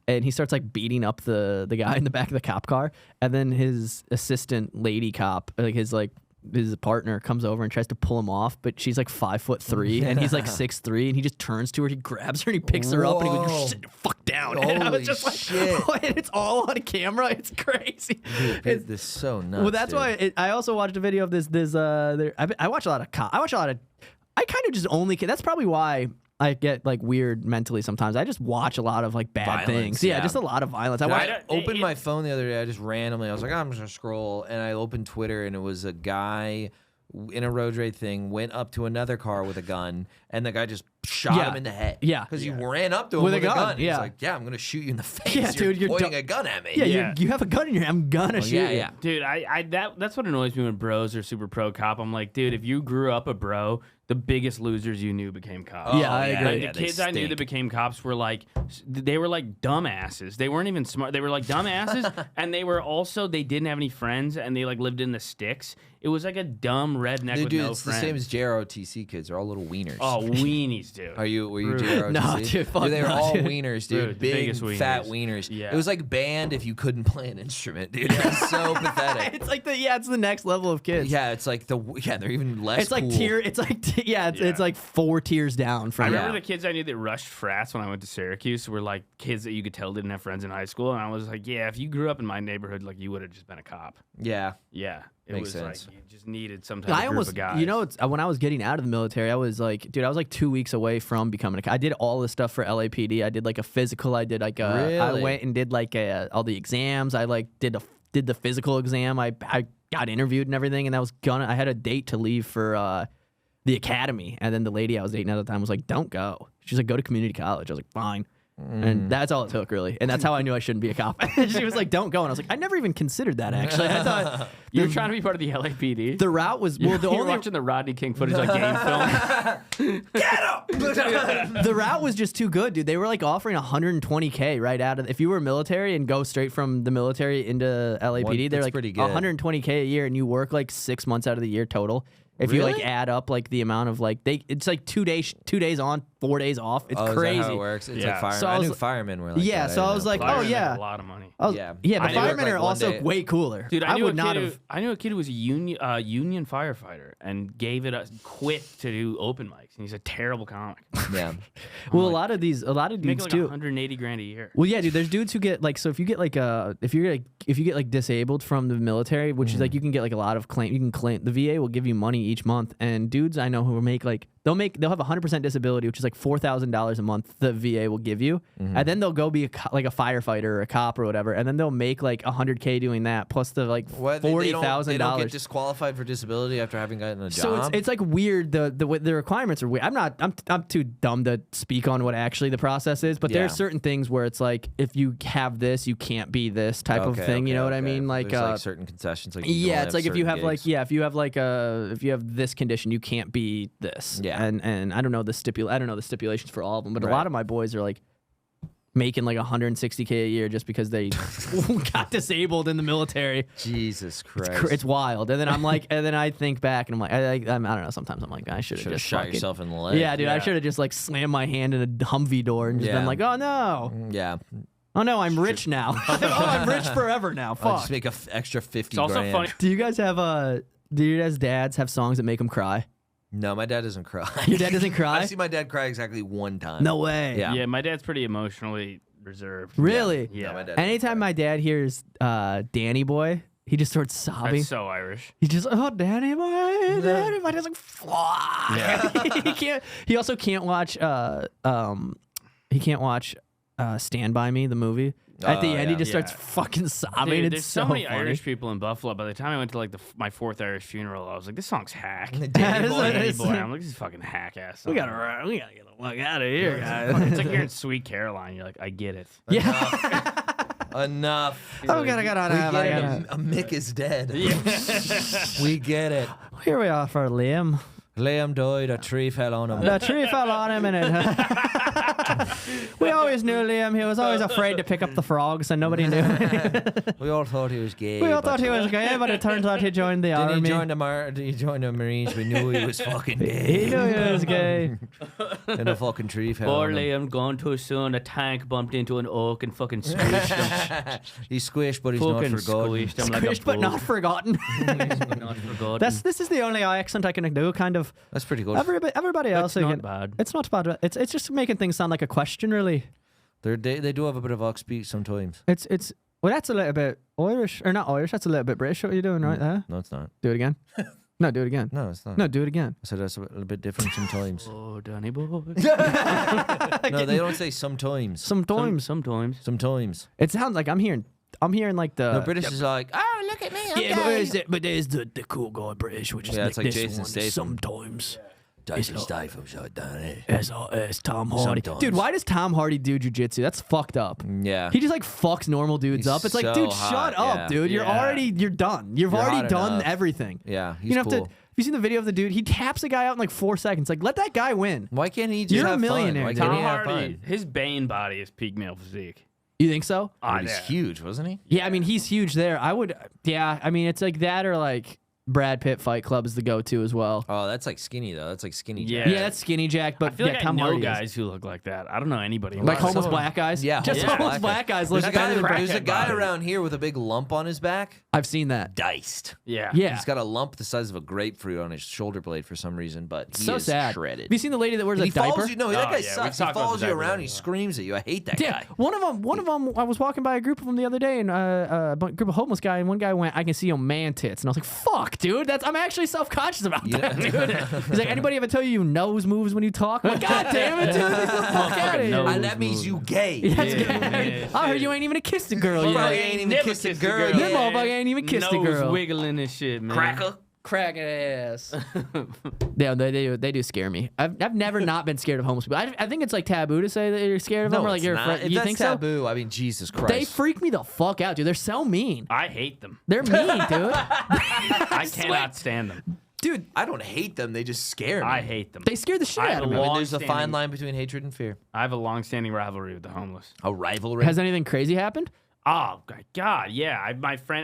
and he starts like beating up the guy in the back of the cop car, and then his assistant lady cop, like his partner comes over and tries to pull him off, but she's like 5'3" and he's like 6'3", and he just turns to her, he grabs her and he picks her up and he goes, Whoa. "Sit the fuck down." And I Holy was just like, shit. and it's all on camera. It's crazy. Dude, this is so nuts. Well, that's dude. why I also watched a video of this. I watch a lot of. I kind of just only. That's probably why I get like weird mentally sometimes. I just watch a lot of like bad Violence, things. Yeah, yeah. just a lot of violence. I Dude, watch. I opened my phone the other day. I just randomly, I was like, I'm just gonna scroll, and I opened Twitter, and it was a guy in a road rage thing went up to another car with a gun, and the guy just shot Yeah. him in the head. Yeah. because you ran up to him With with a a gun, gun. He's yeah. like, yeah, I'm gonna shoot you in the face. Yeah, dude, you're pointing du- a gun at me. Yeah, Yeah. you have a gun in your hand. I'm gonna shoot you. yeah. Dude, that's what annoys me when bros are super pro cop. I'm like, dude, if you grew up a bro, the biggest losers you knew became cops. Yeah, I agree. Like, Yeah, the they kids I knew stink. that became cops were like, they were like dumbasses. They weren't even smart. They were like dumbasses, and they were also, they didn't have any friends, and they like lived in the sticks. It was like a dumb redneck Dude, with dude, no it's friends. the same as JROTC kids. They're all little wieners. Oh, weenies, dude. Were you Brutal. JROTC? No, dude, fuck they were no, all dude. wieners, dude. Dude, the Big, biggest fat wieners. wieners. Yeah. It was like band if you couldn't play an instrument, dude. It was so pathetic. It's like it's the next level of kids. Yeah, it's like they're even less. It's like cool. tier. It's like Yeah, it's like 4 tiers down I from. remember the kids I knew that rushed frats when I went to Syracuse were like kids that you could tell didn't have friends in high school, and I was like, yeah, if you grew up in my neighborhood, like you would have just been a cop. Yeah. Yeah, it Makes was sense. like you just needed some type of group of guys. You know, when I was getting out of the military, I was like, dude, I was like 2 weeks away from becoming a cop. I did all this stuff for LAPD. I did like a physical. I did like I Really? went and did like all the exams. I like did the physical exam. I got interviewed and everything, and I had a date to leave for the academy, and then the lady I was dating at the time was like, "Don't go." She's like, "Go to community college." I was like, "Fine." And that's all it took, really. And that's how I knew I shouldn't be a cop. She was like, "Don't go." And I was like, I never even considered that, actually. I thought you were trying to be part of the LAPD. the route was, well, the you were only watching the Rodney King footage like game film. the route was just too good, dude. They were like offering $120K right out of, if you were military and go straight from the military into LAPD, they're that's like pretty good. $120K a year, and you work like 6 months out of the year total. If you like Really? add up like the amount of like it's like 2 days on, 4 days off. It's Oh, crazy. is that how it works? It's Yeah. like firemen. So I I was- knew firemen were like Yeah, that. so I didn't was know like, police. oh, Firemen yeah. have a lot of money. Yeah. The I knew it firemen like are one also day- way cooler. Dude, I knew would a not kid have. I knew a kid who was a union firefighter and gave it quit to do open mics, and he's a terrible comic. Yeah. Well, a lot of dudes Making like too. 180 grand a year. Well, yeah, dude. There's dudes who get like, so if you get like if you get like disabled from the military, which is like you can get like a lot of claim. You can claim the VA will give you money each month, and dudes I know who make like they'll have 100% disability, which is like $4,000 a month. The VA will give you, and then they'll go be like a firefighter or a cop or whatever, and then they'll make like $100K doing that plus the like What, $40,000. They don't get disqualified for disability after having gotten a job. So it's like weird. The requirements are weird. I'm too dumb to speak on what actually the process is, but Yeah. there's certain things where it's like if you have this, you can't be this type of thing. You know what I mean? Like, there's certain concessions. Like you can yeah, only it's have like if you certain have like gigs. if you have this condition, you can't be this. Yeah. And I don't know the stipulations for all of them, but a Right. lot of my boys are like making like $160K a year just because they got disabled in the military. Jesus Christ. It's wild. And then I'm like, and then I think back and I'm like, I don't know. Sometimes I'm like, I should have Should have just shot fucking- yourself in the leg. Yeah, dude, I Yeah. should have just like slammed my hand in a Humvee door and just Yeah. been like, oh no, Yeah. oh no, I'm rich now. Oh, I'm rich forever now. I'll Fuck. just make extra 50 It's also grand. funny. Do you guys have do your guys' dads have songs that make them cry? No, my dad doesn't cry. Your dad doesn't cry? I've seen my dad cry exactly one time. No way. Yeah. Yeah, my dad's pretty emotionally reserved. Really? Yeah. No, my dad Anytime my dad hears Danny Boy, he just starts sobbing. That's so Irish. He just, oh, Danny Boy, Danny Boy. Dad's like, fuck. Yeah. he can't. He also can't watch. He can't watch Stand By Me, the movie. At the Oh, end, he yeah. just starts Yeah. fucking sobbing. Dude, It's there's so many funny. Irish people in Buffalo. By the time I went to like my fourth Irish funeral, I was like, this song's hack. Danny Boy. Danny It's Boy. like- I'm like, this is fucking hack ass. We gotta get the fuck out of here, guys. It's like you're in Sweet Caroline. You're like, I get it. Yeah. Enough. Oh, gotta get on We out. get it. A Mick is dead. We get it. Here we are for Liam. Liam died. A tree fell on him. The tree fell on him and it. We always knew Liam. He was always afraid to pick up the frogs and nobody knew. We all thought he was gay. We all but thought he was gay, but it turns out he joined the army. Then he joined the Marines. We knew he was fucking gay. He knew he was gay. And the fucking tree fell Poor on him. Liam gone too soon. A tank bumped into an oak and fucking squished him. He's squished, but he's Fucking not forgotten. squished him like a Squished but bull. not forgotten. Not forgotten. This is the only accent I can do, kind of. That's pretty good. Everybody else, That's I not can- bad. It's not bad. It's just making things sound like a question, really. They do have a bit of oxbeat sometimes. It's well, that's a little bit Irish or not Irish. That's a little bit British. What are you doing right there? No, it's not. Do it again. No, do it again. No, it's not. No, do it again. I said that's a little bit different sometimes. Oh, Danny boy. No, they don't say sometimes. Sometimes Sometimes. it sounds like I'm hearing like the The British is like, Oh, look at me. I'm Yeah, gay. but there's the cool guy British, which is Yeah, like it's like this Jason one. Statham. Sometimes. Jason Statham shot down it. As Tom Hardy. Sometimes. Dude, why does Tom Hardy do jujitsu? That's fucked up. Yeah. He just like fucks normal dudes He's up. It's like, so dude, hot, shut up, yeah. dude. You're done. You've You're already hot done enough. everything. Yeah, he's You don't have cool. to. Have you seen the video of the dude? He taps a guy out in like 4 seconds. Like, let that guy win. Why can't he just You're a have millionaire, fun? Why dude. can't Tom he have Hardy, fun? his Bane body is peak male physique. You think so? Ah, He's yeah. huge, wasn't he? Yeah, I mean, he's huge there. I would. Yeah, I mean, it's like that or like Brad Pitt Fight Club is the go-to as well. Oh, that's like skinny though. That's like skinny. Yeah. Jack. Yeah, that's Skinny Jack, but I feel yeah, like Tom I know Hardy is. guys who look like that. I don't know anybody. Like Some homeless of them- black guys? Yeah, Just homeless black guys look There's a better than guy, there's a crackhead guy body. around here with a big lump on his back. I've seen that. Diced. Yeah. Yeah. He's got a lump the size of a grapefruit on his shoulder blade for some reason, but he So is sad. shredded. Have you seen the lady that wears And a he diaper? follows you. No, Oh, that guy yeah, sucks. we've He talked about follows the you diaper around. thing, He yeah. screams at you. I hate that Yeah, guy. one of them. I was walking by a group of them the other day, and group of homeless guy, and one guy went, "I can see your man tits," and I was like, "Fuck, dude, I'm actually self-conscious about that, dude." He's like, "Anybody ever tell you nose moves when you talk?" I'm like, God damn it, dude, get the fuck out of here. nose. And that means you gay. That's good. yeah, I heard you ain't even kissed a girl Motherfucker yet. ain't even Never kissed a kissed a girl girl yet. That motherfucker ain't even kissed a Nose girl. wiggling and shit, man. Cracker. Cracking ass. Yeah, they do scare me. I've never not been scared of homeless people. I think it's like taboo to say that you're scared of them, or like it's you're not. afraid. If You that's think taboo, I mean, Jesus so? Christ. They freak me the fuck out, dude. They're so mean. I hate them. They're mean, dude. I cannot stand them. Dude, I don't hate them. They just scare me. I hate them. they scared the shit I out have of a me. I mean, there's a fine long-standing- line between hatred and fear. I have a long-standing rivalry with the homeless. A rivalry. Has anything crazy happened? Oh my God, yeah. I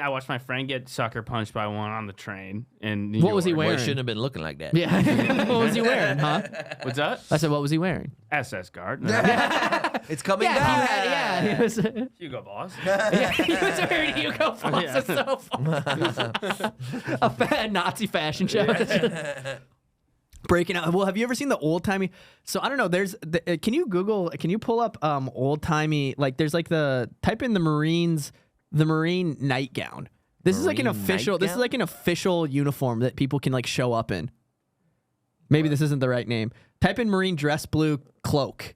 watched my friend get sucker punched by one on the train in New What was he York. Well, it wearing? shouldn't have been looking like that. Yeah. What was he wearing, huh? What's that? I said, what was he wearing? SS guard. It's coming Yeah, back. he was, Hugo Boss. yeah, he was wearing Hugo Boss. Yeah. That's so funny. A fat Nazi fashion show. Breaking out. Well, have you ever seen the old timey? So I don't know. Can you pull up old timey? Like there's like type in the Marine nightgown. This is like an Marine official. This is nightgown? like an official uniform that people can like show up in. Maybe this isn't the right name. Type in Marine dress blue cloak.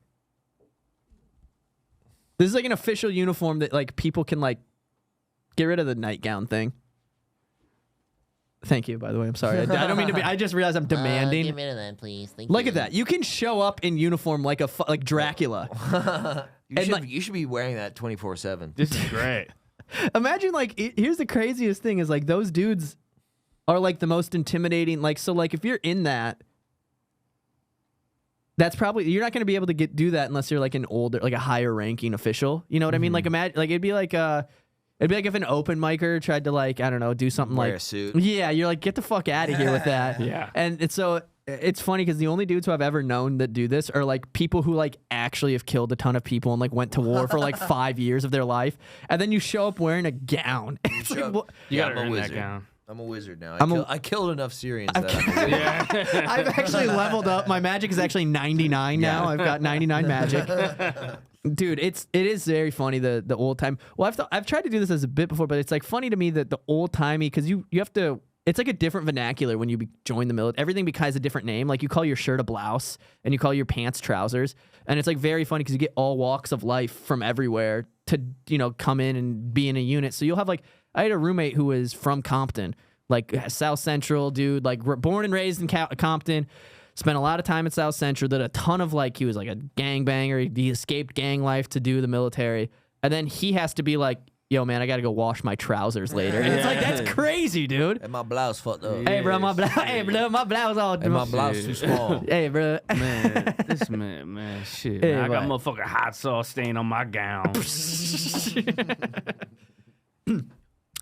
This is like an official uniform that like people can like get rid of the nightgown thing. Thank you, by the way. I'm sorry. I don't mean to be. I just realized I'm demanding. Get rid of that, please. Thank Look you. at that. You can show up in uniform like like Dracula. You should be wearing that 24/7. This is great. Imagine like here's the craziest thing is like those dudes are like the most intimidating. Like so like if you're in that, that's probably you're not going to be able to do that unless you're like an older like a higher ranking official. You know what I mean? Like imagine like it'd be like if an open micer tried to like I don't know do something Wear like a suit. Yeah, you're like get the fuck out of here with that. Yeah. And it's so it's funny because the only dudes who I've ever known that do this are like people who like actually have killed a ton of people and like went to war for like 5 years of their life, and then you show up wearing a gown. It's like, show- what- You Yeah, gotta I'm a earn that wizard. gown. I'm a wizard now. I'm a- I killed enough Syrians that I'm a wizard. Yeah. I've actually leveled up. My magic is actually 99 now. I've got 99 magic. Dude, it is very funny the old time. Well, I've tried to do this as a bit before, but it's like funny to me that the old timey because you have to. It's like a different vernacular when you join the military. Everything becomes a different name. Like you call your shirt a blouse and you call your pants trousers, and it's like very funny because you get all walks of life from everywhere to come in and be in a unit. So you'll have like I had a roommate who was from Compton, like South Central dude, like born and raised in Compton. Spent a lot of time at South Central, did a ton of like, he was like a gangbanger. He escaped gang life to do the military. And then he has to be like, yo, man, I got to go wash my trousers later. And it's like, that's crazy, dude. And my blouse fucked up. Hey, bro, my blouse all. And my blouse too small. Hey, bro. Man, this man, shit. Hey, man, I got what? motherfucking hot sauce stain on my gown.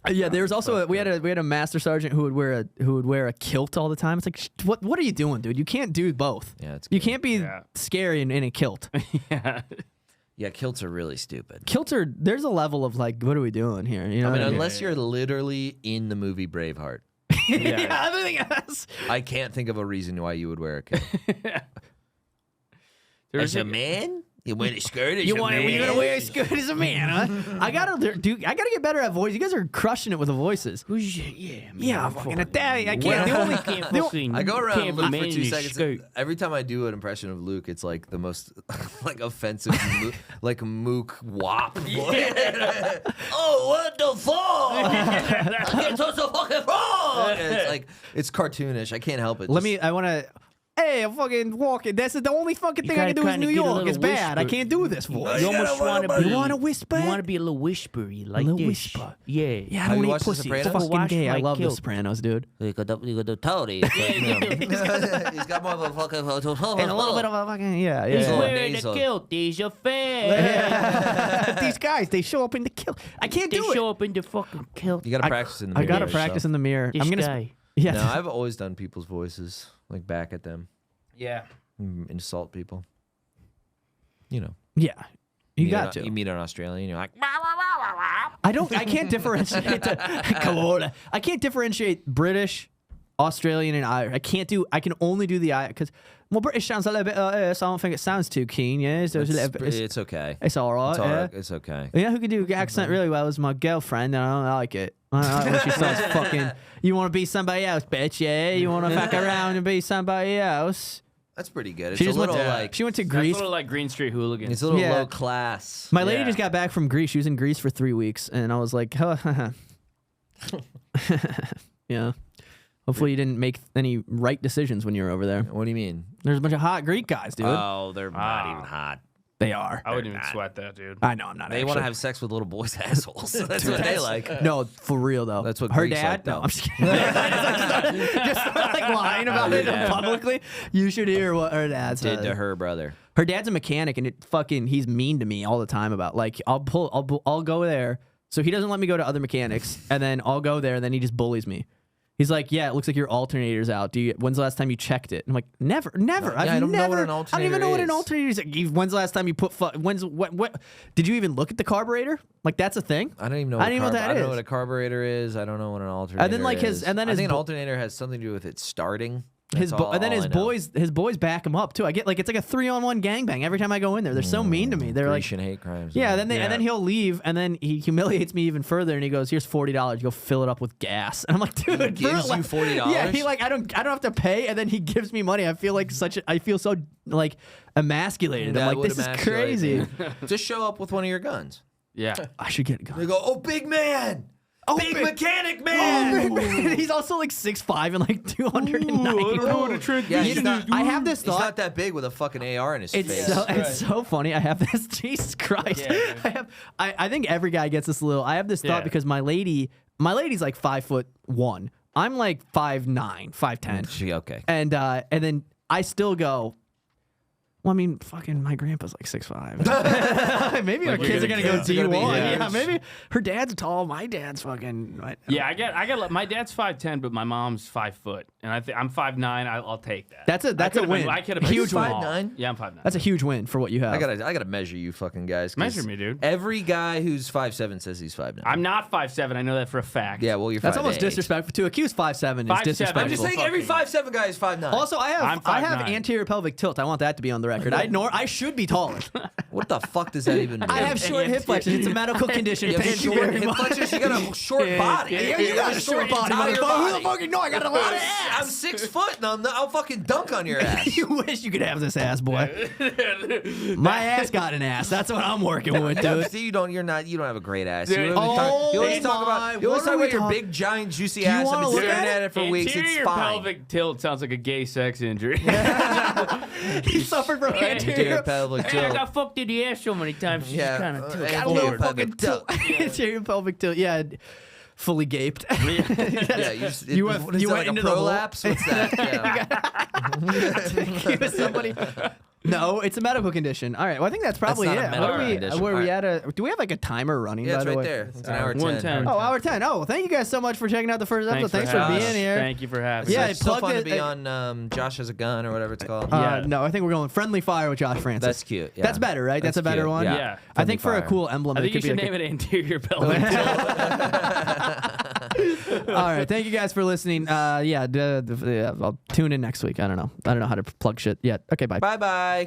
Yeah, there was also we had a master sergeant who would wear a kilt all the time. It's like, what are you doing, dude? You can't do both. Yeah, it's You good. can't be Yeah. scary in a kilt. Yeah. Yeah, kilts are really stupid. Kilts are there's a level of like, what are we doing here? You know, I what mean, unless you're literally in the movie Braveheart, yeah, everything else. I can't think of a reason why you would wear a kilt. There's As a man, you wear a skirt. As You're a gonna man. wear a skirt as a man, huh? I gotta get better at voice. You guys are crushing it with the voices. Yeah, I'm fucking Italian. I can't. The only, I go around Can't Luke for manage 2 his seconds. skirt. Every time I do an impression of Luke, it's like the most like offensive, like mook wop. Oh, what the fuck? I can't touch the fucking frog. It's like it's cartoonish. I can't help it. I want to. Hey, I'm fucking walking. That's the only fucking thing I can gotta do is kinda New get a York. little It's bad. I whisper. can't do this voice. You almost want to be. You want to whisper? You want to be a little whispery, like little this. whisper. Yeah. Yeah, I Have don't you eat watched The pussy. It's Sopranos? fucking Watch gay. I my love The kilt. Sopranos, dude. You got the toady. he's got motherfucking And a little bit of a fucking He's Yeah. wearing Nasal. a kilt. He's your fan. These guys, they show up in the kill. I can't They do it. show up in the fucking kilt. You gotta practice in the I mirror. gotta practice in the mirror. This I'm gonna. guy. Yeah. No, I've always done people's voices, like back at them, Yeah. insult people. You know, Yeah. You meet got an- to. You meet an Australian, you're like, I can't differentiate. I can't differentiate British, Australian, and Irish. I can only do the Irish because British sounds a little bit. So I don't think it sounds too keen. Yeah, so it's a little bit. it's okay. It's all right. It's all yeah. right. It's okay. You know who can do the accent really well is my girlfriend, and I don't like it. I don't like when she starts fucking. You want to be somebody else, bitch? Yeah. You want to fuck around and be somebody else? That's pretty good. It's She a just little went to like she went to That's Greece. a little like Green Street Hooligans. it's a little Yeah. low class. My lady Yeah. just got back from Greece. She was in Greece for 3 weeks, and I was like, yeah. Hopefully, you didn't make any right decisions when you were over there. What do you mean? There's a bunch of hot Greek guys, dude. Oh, they're not even hot. They are. I wouldn't even sweat that, dude. I know. I'm not. They want to have sex with little boys' assholes. That's what they like. No, for real though. That's what her Greeks dad. like, though. No, I'm just kidding. just like lying about it publicly. You should hear what her dad said. Did to her brother. Her dad's a mechanic, and he's mean to me all the time about like I'll go there, so he doesn't let me go to other mechanics, and then I'll go there, and then he just bullies me. He's like, yeah, it looks like your alternator's out. When's the last time you checked it? I'm like, never. I don't know what an I don't even know what an alternator alternator is. Like, when's the last time you put? What? Did you even look at the carburetor? Like that's a thing. I don't even know. I don't even know what that I don't know is. what a carburetor is. I don't know what an alternator And then like is. his I think an alternator has something to do with it starting. and then all his I know. boys back him up too. I get like it's like a 3-on-1 gangbang every time I go in there. They're so mean to me. They're like, Grecian hate crimes. yeah. man. And then he'll leave, and then he humiliates me even further. And he goes, "Here's $40. Go fill it up with gas." And I'm like, dude, He gives bro, you $40? Yeah, he like I don't have to pay, and then he gives me money. I feel so like emasculated. That I'm like, would this is emasculate crazy. me. Just show up with one of your guns. Yeah. I should get a gun. They go, oh, big man. Oh, big big- mechanic Oh, man. big man. He's also like 6'5" and like 290. Yeah, I have this He's thought. not that big with a fucking AR in his It's face. it's so funny. I have this. Jesus Christ. Yeah, I think every guy gets this little. I have this thought Yeah. because my lady's like 5'1". I'm like 5'9", 5'10", Okay. and then I still go. Well, I mean, fucking my grandpa's like 6'5". Maybe our Like, kids are you're gonna gonna go kids are gonna be D1. huge. Yeah, maybe her dad's tall. My dad's fucking. Yeah, I get. My dad's 5'10", but my mom's 5 foot, and I'm 5'9". I'll take that. That's a win. I could have been Huge win. small. 5'9"? Yeah, I'm 5'9". That's a huge win for what you have. I gotta measure you fucking guys. 'cause Measure me, dude. Every guy who's 5'7" says he's 5'9". I'm not 5'7". I know that for a fact. Yeah, well, you're 5'8". That's almost disrespectful. To accuse 5'7" is 5'7". disrespectful. I'm just saying every 5'7" guy is 5'9". Also, I have I'm 5'9". anterior pelvic tilt. I want that to be on the record. I should be taller. What the fuck does that even mean? I have short hip flexors. It's a medical condition. You have Thank you short very hip much. flexors. You got a short body. Yeah, you got a short body, entire motherfucker. Who the body. fuck you know? I got a lot of I'm ass. 6 foot and I'll fucking dunk on your ass. You wish you could have this ass, boy. My ass got an ass. That's what I'm working with, dude. See, you don't have a great ass. Dude. You always talk my- about what are we your talking- big, giant, juicy you ass. I've wanna been look staring at at it for weeks. It's Anterior fine. pelvic tilt sounds like a gay sex injury. He suffered from Anterior anterior. pelvic Hey, I tilt. got fucked in the ass so many times. She's Yeah, kind of Got a anterior little pelvic fucking tilt. Anterior pelvic tilt. Yeah, fully gaped. Yeah, you went- what is you that, went like into a the hole. prolapse. What's that? Yeah. He was somebody. No, it's a medical condition. All right. Well, I think that's probably not a it. medical What are we? condition. Where are we All at? Do we have like a timer running? Yeah, by it's the right way? there. It's an hour 10. 1:10. Oh, hour 10. Oh, well, thank you guys so much for checking out the first episode. Thanks for having being us. here. Thank you for having Yeah, us. It's so plug fun it- to be on Josh Has a Gun or whatever it's called. Yeah. No, I think we're going Friendly Fire with Josh Francis. That's cute. Yeah. That's better, right? That's a better cute. one. Yeah. Yeah. I think for a Friendly cool emblem, I it think you could should be name like it anterior pelvic tilt. All right, thank you guys for listening. I'll tune in next week. I don't know how to plug shit yet. Okay, bye. Bye bye.